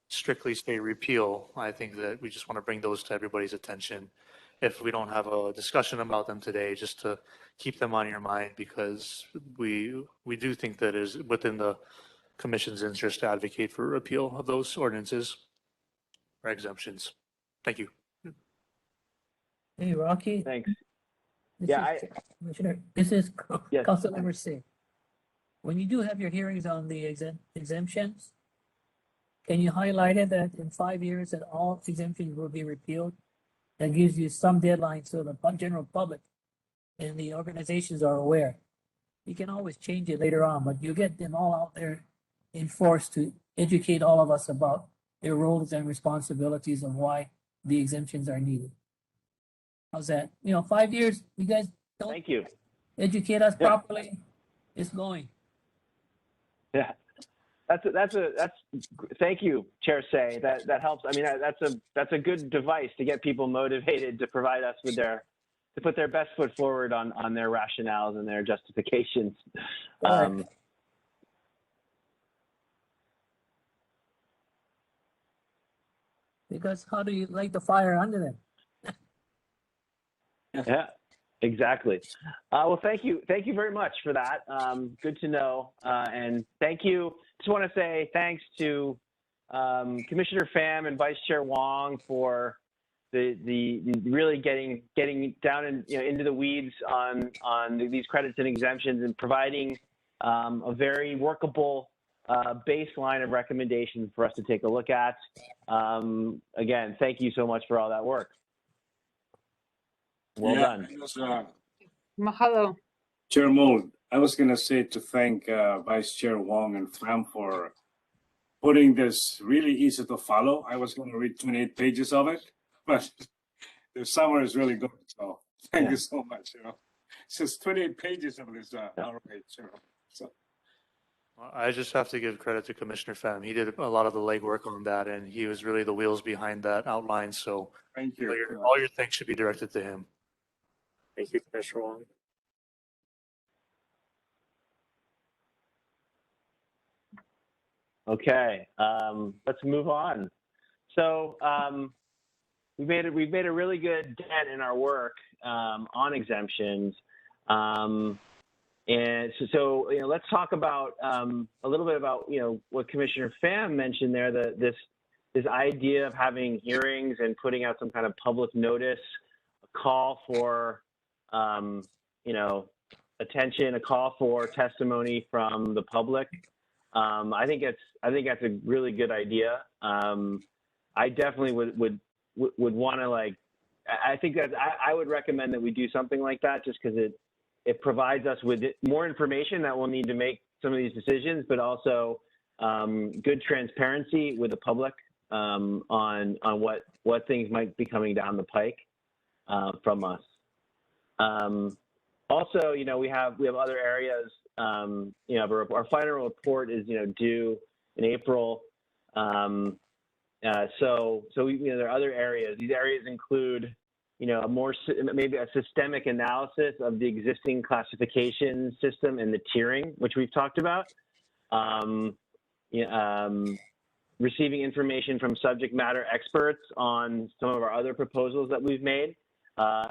strictly state repeal. I think that we just want to bring those to everybody's attention. If we don't have a discussion about them today, just to keep them on your mind, because we do think that it is within the Commission's interest to advocate for repeal of those ordinances or exemptions. Thank you. Hey, Rocky. Thanks. This Yeah, is Commissioner. This is Yes. Councilmember Singh. when you do have your hearings on the exemptions, can you highlight it that in 5 years that all exemptions will be repealed? That gives you some deadline so the general public and the organizations are aware. You can always change it later on, but you get them all out there in force to educate all of us about their roles and responsibilities and why the exemptions are needed. How's that? 5 years, you guys don't Thank you. educate us Yeah. properly, it's going. Yeah. Thank you, Chair Say. That helps. I mean, that's a good device to get people motivated to provide us with to put their best foot forward on their rationales and their justifications. Right. Because how do you light the fire under them? Yeah, exactly. Well, thank you very much for that. Good to know. And thank you. Just want to say thanks to Commissioner Pham and Vice Chair Wong for the really getting down into the weeds on these credits and exemptions and providing a very workable baseline of recommendations for us to take a look at. Again, thank you so much for all that work. Well done. Mahalo. Chair Mold, I was going to say to thank Vice Chair Wong and Pham for putting this really easy to follow. I was going to read 28 pages of it, but the summary is really good. So thank you so much. It's just 28 pages of this outrage. So. I just have to give credit to Commissioner Pham. He did a lot of the legwork on that, and he was really the wheels behind that outline. So thank you. All your thanks should be directed to him. Thank you, Commissioner Wong. Okay, let's move on. So we've made a really good dent in our work on exemptions, and so let's talk about a little bit about what Commissioner Pham mentioned there, this idea of having hearings and putting out some kind of public notice, a call for attention, a call for testimony from the public. I think that's a really good idea. I definitely would want to I think that I would recommend that we do something like that, just because it provides us with more information that we'll need to make some of these decisions, but also good transparency with the public on what things might be coming down the pike from us. Also, we have other areas. Our final report is due in April. So there are other areas. These areas include maybe a systemic analysis of the existing classification system and the tiering, which we've talked about. Receiving information from subject matter experts on some of our other proposals that we've made.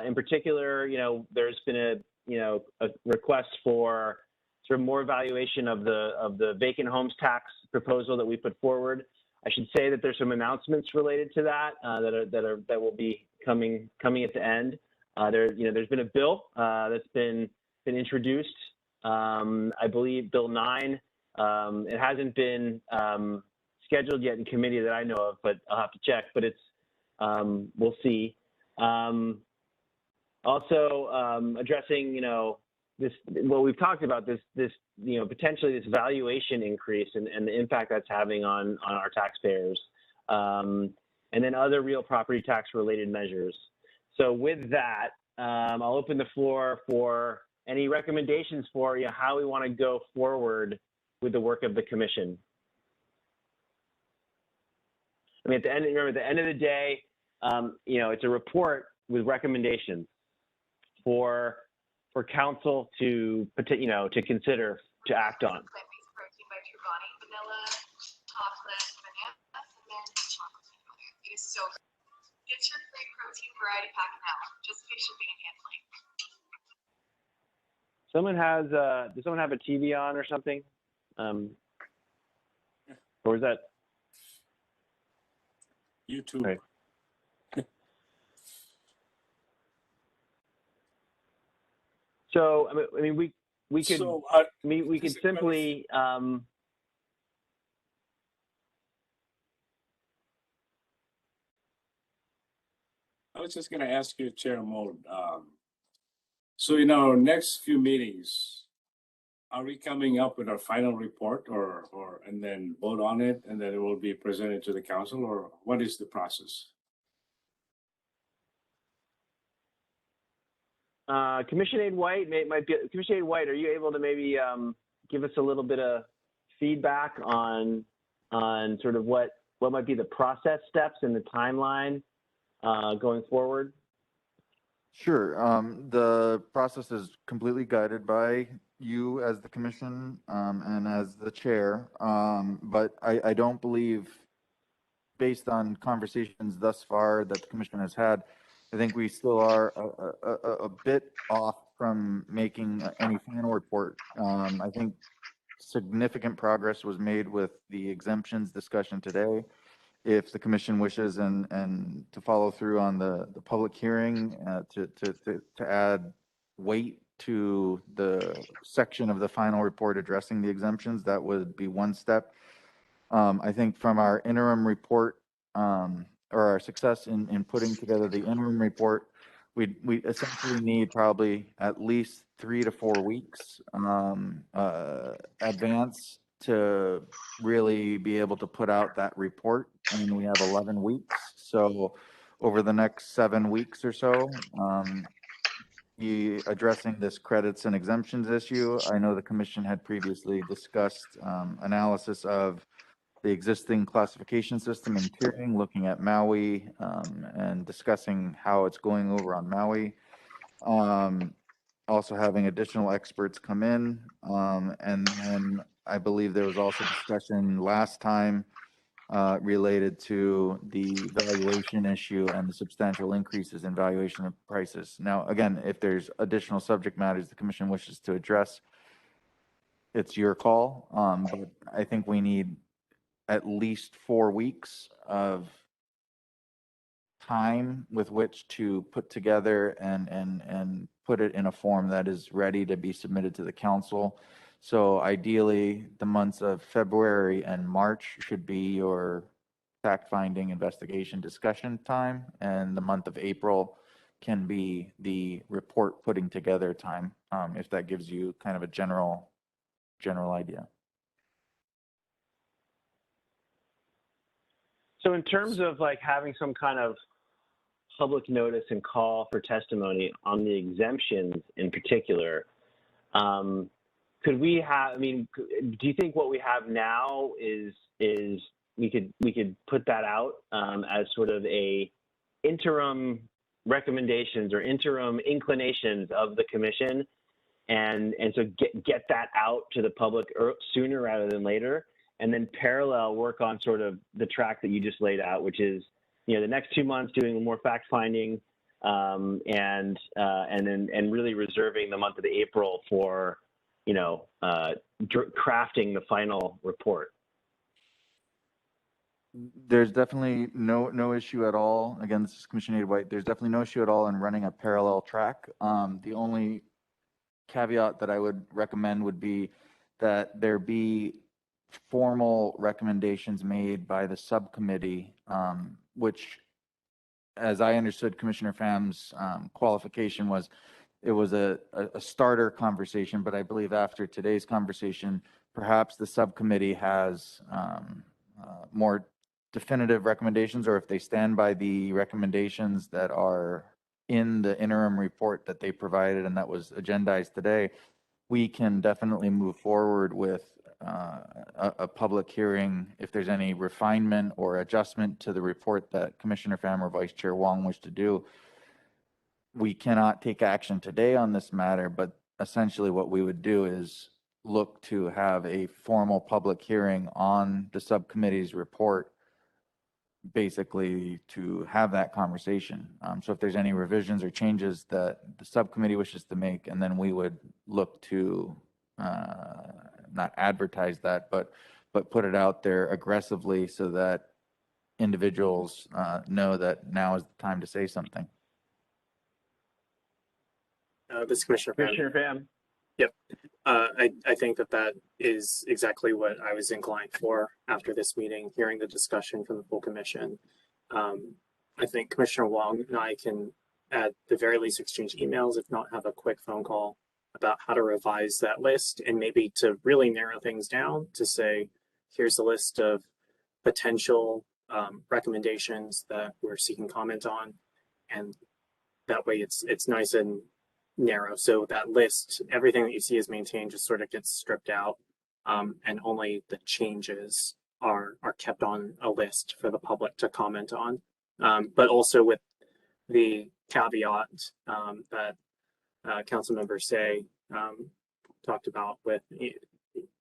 In particular, there's been a request for sort of more evaluation of the vacant homes tax proposal that we put forward. I should say that there's some announcements related to that that will be coming at the end. There's been a bill that's been introduced. I believe Bill 9. It hasn't been scheduled yet in committee that I know of, but I'll have to check. But it's we'll see. Also addressing what we've talked about, this potentially this valuation increase and the impact that's having on our taxpayers, and then other real property tax related measures. So with that, I'll open the floor for any recommendations for how we want to go forward with the work of the commission. I mean, at the end of the day, it's a report with recommendations for council to consider, to act on. So get your free protein variety pack now. Just fix shipping and handling. Does someone have a TV on or something? Or is that YouTube? Right. So I mean, we could, So, we could just a simply, I was just gonna ask you, Chair Mold, so in our next few meetings, are we coming up with our final report and then vote on it and then it will be presented to the council, or what is the process? Commissioner White Commissioner White, are you able to maybe give us a little bit of feedback on sort of what might be the process steps and the timeline going forward? Sure. The process is completely guided by you as the commission and as the chair. But I don't believe, based on conversations thus far that the commission has had, I think we still are a bit off from making any final report. I think significant progress was made with the exemptions discussion today. If the commission wishes and to follow through on the public hearing, to add weight to the section of the final report addressing the exemptions, that would be one step. I think from our interim report, or our success in putting together the interim report, we essentially need probably at least 3 to 4 weeks advance to really be able to put out that report. And we have 11 weeks. So over the next 7 weeks or so, addressing this credits and exemptions issue. I know the commission had previously discussed analysis of the existing classification system and tiering, looking at Maui and discussing how it's going over on Maui. Also having additional experts come in. And then I believe there was also discussion last time related to the valuation issue and the substantial increases in valuation of prices. Now, again, if there's additional subject matters the commission wishes to address, it's your call. But I think we need at least 4 weeks of time with which to put together and put it in a form that is ready to be submitted to the council. So ideally, the months of February and March should be your fact-finding, investigation, discussion time, and the month of April can be the report putting together time, if that gives you kind of a general idea. So in terms of like having some kind of public notice and call for testimony on the exemptions in particular, could we have, I mean, do you think what we have now is we could put that out as sort of a interim recommendations or interim inclinations of the commission, and so get that out to the public sooner rather than later, and then parallel work on sort of the track that you just laid out, which is, you know, the next 2 months doing more fact finding, and really reserving the month of April for, you know, crafting the final report. There's definitely no issue at all. Again, this is Commissioner White. There's definitely no issue at all in running a parallel track. The only caveat that I would recommend would be that there be formal recommendations made by the subcommittee, which, as I understood Commissioner Pham's qualification, was it was a starter conversation, but I believe after today's conversation, perhaps the subcommittee has more definitive recommendations, or if they stand by the recommendations that are in the interim report that they provided and that was agendized today, we can definitely move forward with a public hearing if there's any refinement or adjustment to the report that Commissioner Pham or Vice Chair Wong wish to do. We cannot take action today on this matter, but essentially what we would do is look to have a formal public hearing on the subcommittee's report, basically to have that conversation. So if there's any revisions or changes that the subcommittee wishes to make, and then we would look to not advertise that, but put it out there aggressively so that individuals know that now is the time to say something. This is Commissioner Pham. Commissioner Pham. Yep. I think that is exactly what I was inclined for after this meeting, hearing the discussion from the full commission. I think Commissioner Wong and I can, at the very least, exchange emails, if not have a quick phone call about how to revise that list and maybe to really narrow things down to say, here's the list of potential recommendations that we're seeking comment on. And that way it's nice and narrow. So that list, everything that you see is maintained, just sort of gets stripped out. And only the changes are kept on a list for the public to comment on. But also with the caveat that council members say talked about with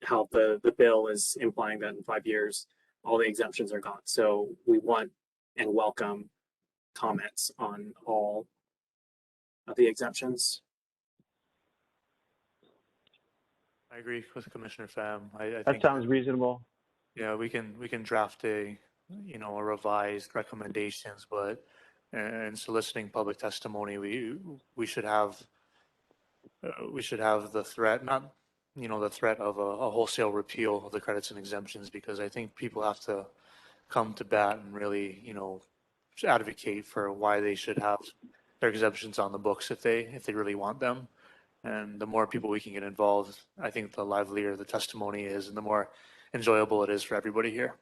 how the bill is implying that in 5 years, all the exemptions are gone. So we want and welcome comments on all of the exemptions. I agree with Commissioner Pham. I That think sounds reasonable. yeah, we can draft a a revised recommendations, but in soliciting public testimony, we should have the threat, not the threat of a wholesale repeal of the credits and exemptions, because I think people have to come to bat and really advocate for why they should have their exemptions on the books if they really want them. And the more people we can get involved, I think the livelier the testimony is and the more enjoyable it is for everybody here.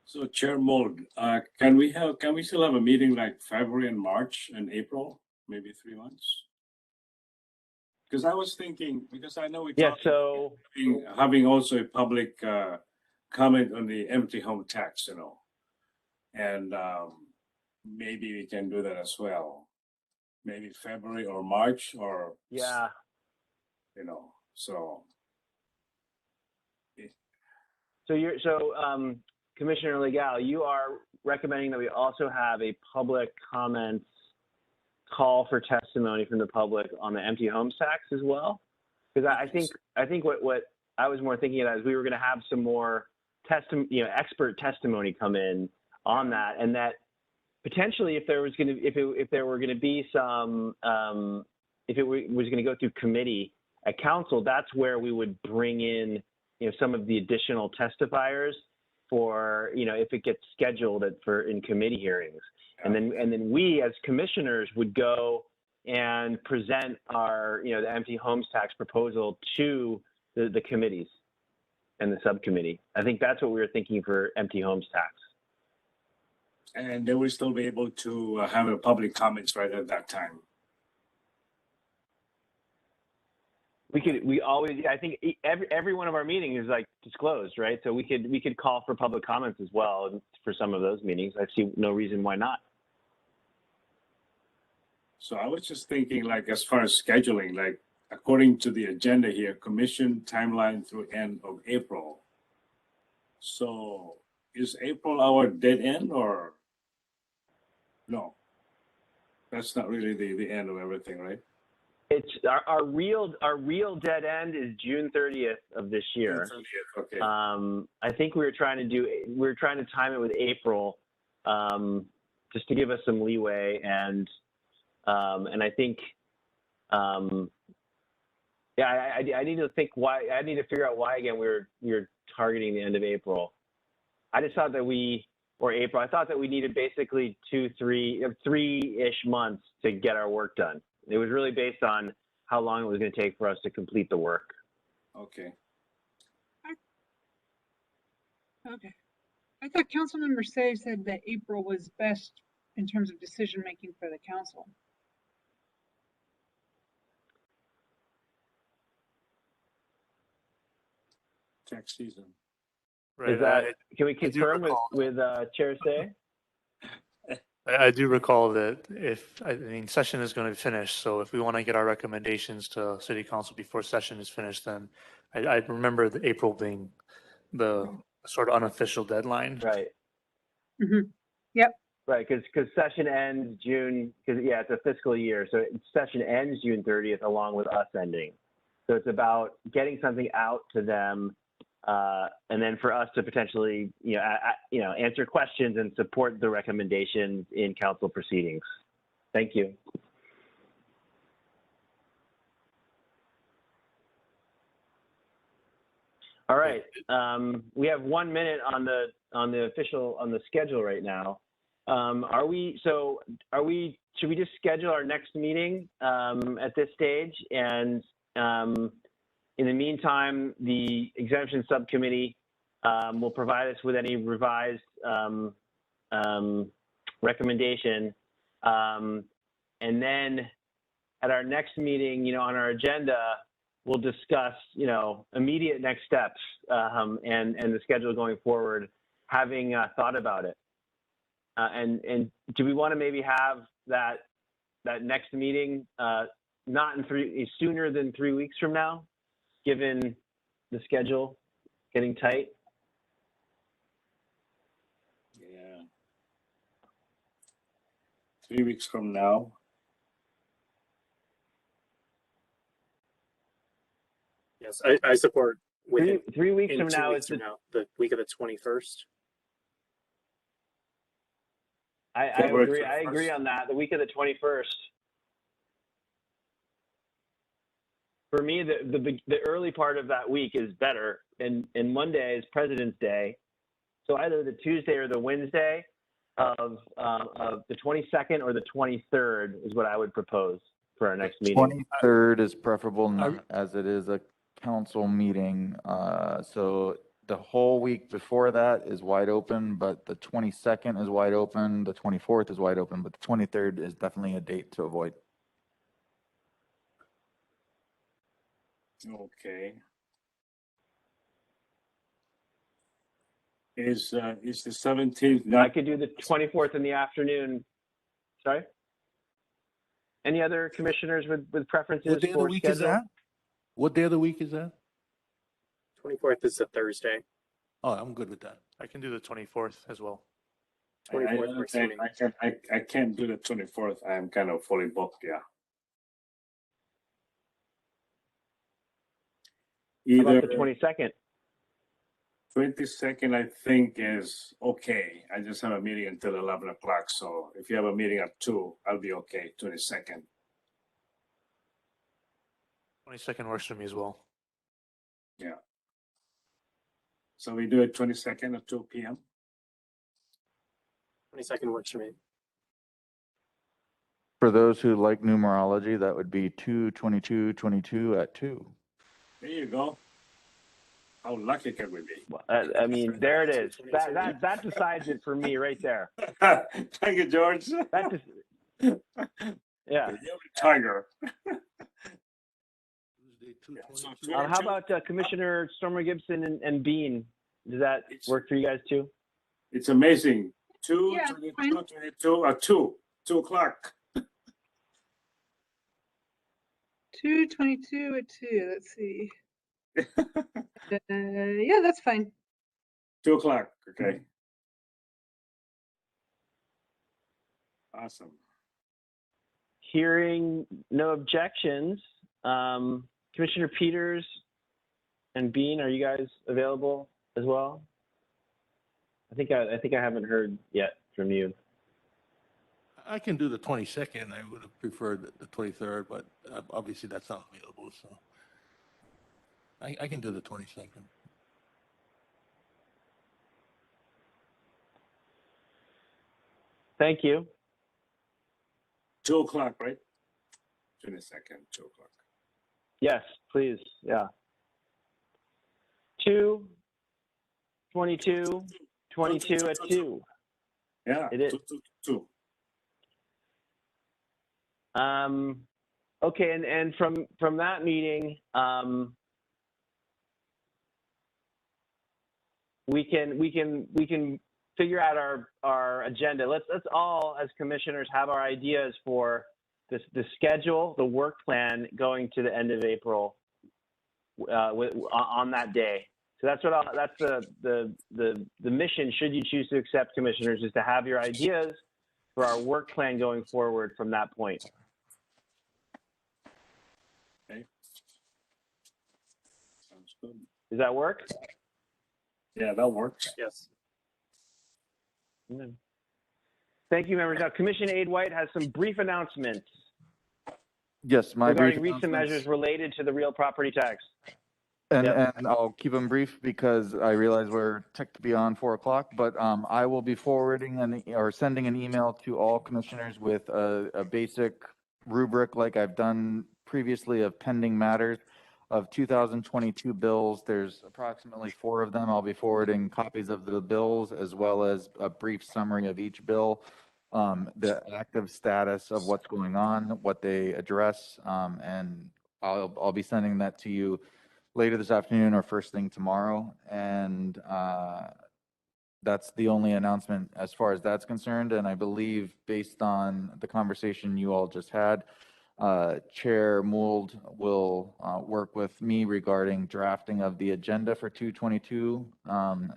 So Chair Mold, can we still have a meeting like February and March and April, maybe 3 months? Because I was thinking, because I know we talked about having also a public comment on the empty home tax, and maybe we can do that as well. Maybe February or March or Yeah. So Commissioner Legal, you are recommending that we also have a public comments call for testimony from the public on the empty homes tax as well? Because I think what I was more thinking of is we were going to have some more expert testimony come in on that, and that potentially if there was going to if there were going to be some if it was going to go through committee at council, that's where we would bring in some of the additional testifiers for if it gets scheduled in committee hearings, and then we as commissioners would go and present our the empty homes tax proposal to the committees and the subcommittee. I think that's what we were thinking for empty homes tax. And they will still be able to have a public comments right at that time. I think every one of our meetings is like disclosed, right? So we could call for public comments as well for some of those meetings. I see no reason why not. So I was just thinking, like, as far as scheduling, like, according to the agenda here, commission timeline through end of April. So is April our dead end or no? That's not really the end of everything, right? It's our real dead end is June 30th of this year. June 30th, okay. I think we were trying to time it with April, just to give us some leeway, and I think, I need to think why. I need to figure out why again we were targeting the end of April. I just thought that April. I thought that we needed basically 3-ish months to get our work done. It was really based on how long it was going to take for us to complete the work. Okay. Okay. I thought Councilmember Say said that April was best in terms of decision making for the council. Tax season. Right. Can we confirm with Chair Say? I do recall that session is going to finish, so if we want to get our recommendations to City Council before session is finished, then I remember the April being the sort of unofficial deadline. Right. Mm-hmm. Yep. Right, because session ends June, it's a fiscal year, so session ends June 30th along with us ending. So it's about getting something out to them, and then for us to potentially, answer questions and support the recommendations in council proceedings. Thank you. All right. We have 1 minute on the schedule right now. Should we just schedule our next meeting at this stage? And in the meantime, the exemption subcommittee will provide us with any revised recommendation. And then at our next meeting, on our agenda, we'll discuss, immediate next steps and the schedule going forward, having thought about it. And do we want to maybe have that next meeting not sooner than 3 weeks from now, given the schedule getting tight? Yeah. 3 weeks from now. Yes, I support within 3 weeks in from 2 now weeks is from now, the week of the 21st. I agree. I agree on that. The week of the 21st. For me, the early part of that week is better, and Monday is President's Day, so either the Tuesday or the Wednesday of the 22nd or the 23rd is what I would propose for our next meeting. 23rd is preferable, as it is a council meeting. So the whole week before that is wide open, but the 22nd is wide open. The 24th is wide open, but the 23rd is definitely a date to avoid. Okay. Is the 17th not? I could do the 24th in the afternoon. Sorry? Any other commissioners with preferences What day of the for week schedule? is that? What day of the week is that? 24th is a Thursday. Oh, I'm good with that. I can do the 24th as well. 24th works for me. I can't do the 24th. I'm kind of fully booked. Yeah. How Either about the 22nd? 22nd, I think, is okay. I just have a meeting until 11 o'clock. So if you have a meeting at 2, I'll be okay. 22nd. 22nd works for me as well. Yeah. So we do it 22nd at 2 p.m. 22nd works for me. For those who like numerology, that would be 2/22/22 at 2. There you go. How lucky can we be? I mean, there it is. That decides it for me right there. Thank you, George. That just, yeah. You're a tiger. How about Commissioner Stormer Gibson and Bean? Does that work for you guys too? It's amazing. 2, Yeah, 22, fine. 22 at 2 o'clock. 2:22 at 2. Let's see. Yeah, that's fine. 2 o'clock. Okay. Awesome. Hearing no objections, Commissioner Peters and Bean, are you guys available as well? I think I haven't heard yet from you. I can do the 22nd. I would have preferred the 23rd, but obviously that's not available. So I can do the 22nd. Thank you. 2 o'clock, right? 22nd, 2 o'clock. Yes, please. Yeah. 2/22/22 at 2. Yeah. It is. 2. Okay, and from that meeting, we can figure out our agenda. Let's all as commissioners have our ideas for the schedule, the work plan going to the end of April on that day. So that's the mission. Should you choose to accept, commissioners, is to have your ideas for our work plan going forward from that point. Okay. Sounds good. Does that work? Yeah, that works. Yes. Thank you, members. Now, Commissioner Aid White has some brief announcements Yes, my regarding brief recent measures related to the real property tax. Yep. And I'll keep them brief because I realize we're ticked beyond 4 o'clock, but I will be forwarding or sending an email to all commissioners with a basic rubric like I've done previously of pending matters of 2022 bills. There's approximately 4 of them. I'll be forwarding copies of the bills as well as a brief summary of each bill, the active status of what's going on, what they address, and I'll be sending that to you later this afternoon or first thing tomorrow. And that's the only announcement as far as that's concerned. And I believe based on the conversation you all just had, Chair Mould will work with me regarding drafting of the agenda for 222.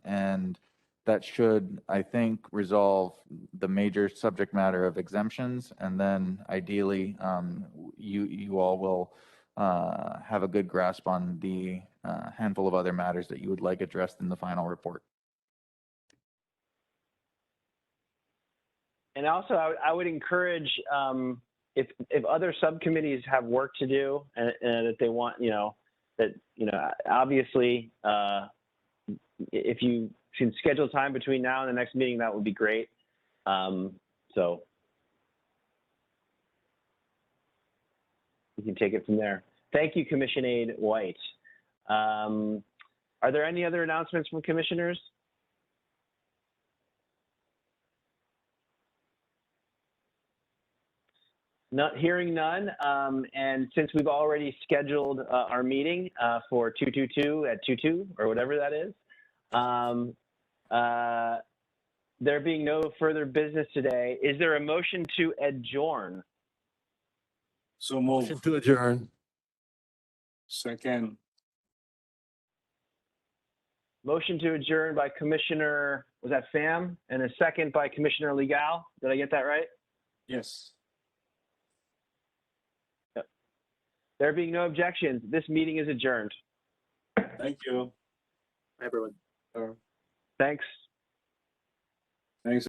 And that should, I think, resolve the major subject matter of exemptions. And then ideally, you all will have a good grasp on the handful of other matters that you would like addressed in the final report. And also, I would encourage, if other subcommittees have work to do and that they want, obviously, if you can schedule time between now and the next meeting, that would be great. So you can take it from there. Thank you, Commission Aide White. Are there any other announcements from commissioners? Not hearing none, and since we've already scheduled our meeting for 222 at 22 or whatever that is, there being no further business today, is there a motion to adjourn? So Motion move. to adjourn. Second. Motion to adjourn by Commissioner, was that Pham? And a second by Commissioner Legal. Did I get that right? Yes. Yep. There being no objections, this meeting is adjourned. Thank you. Everyone. Thanks. Thanks.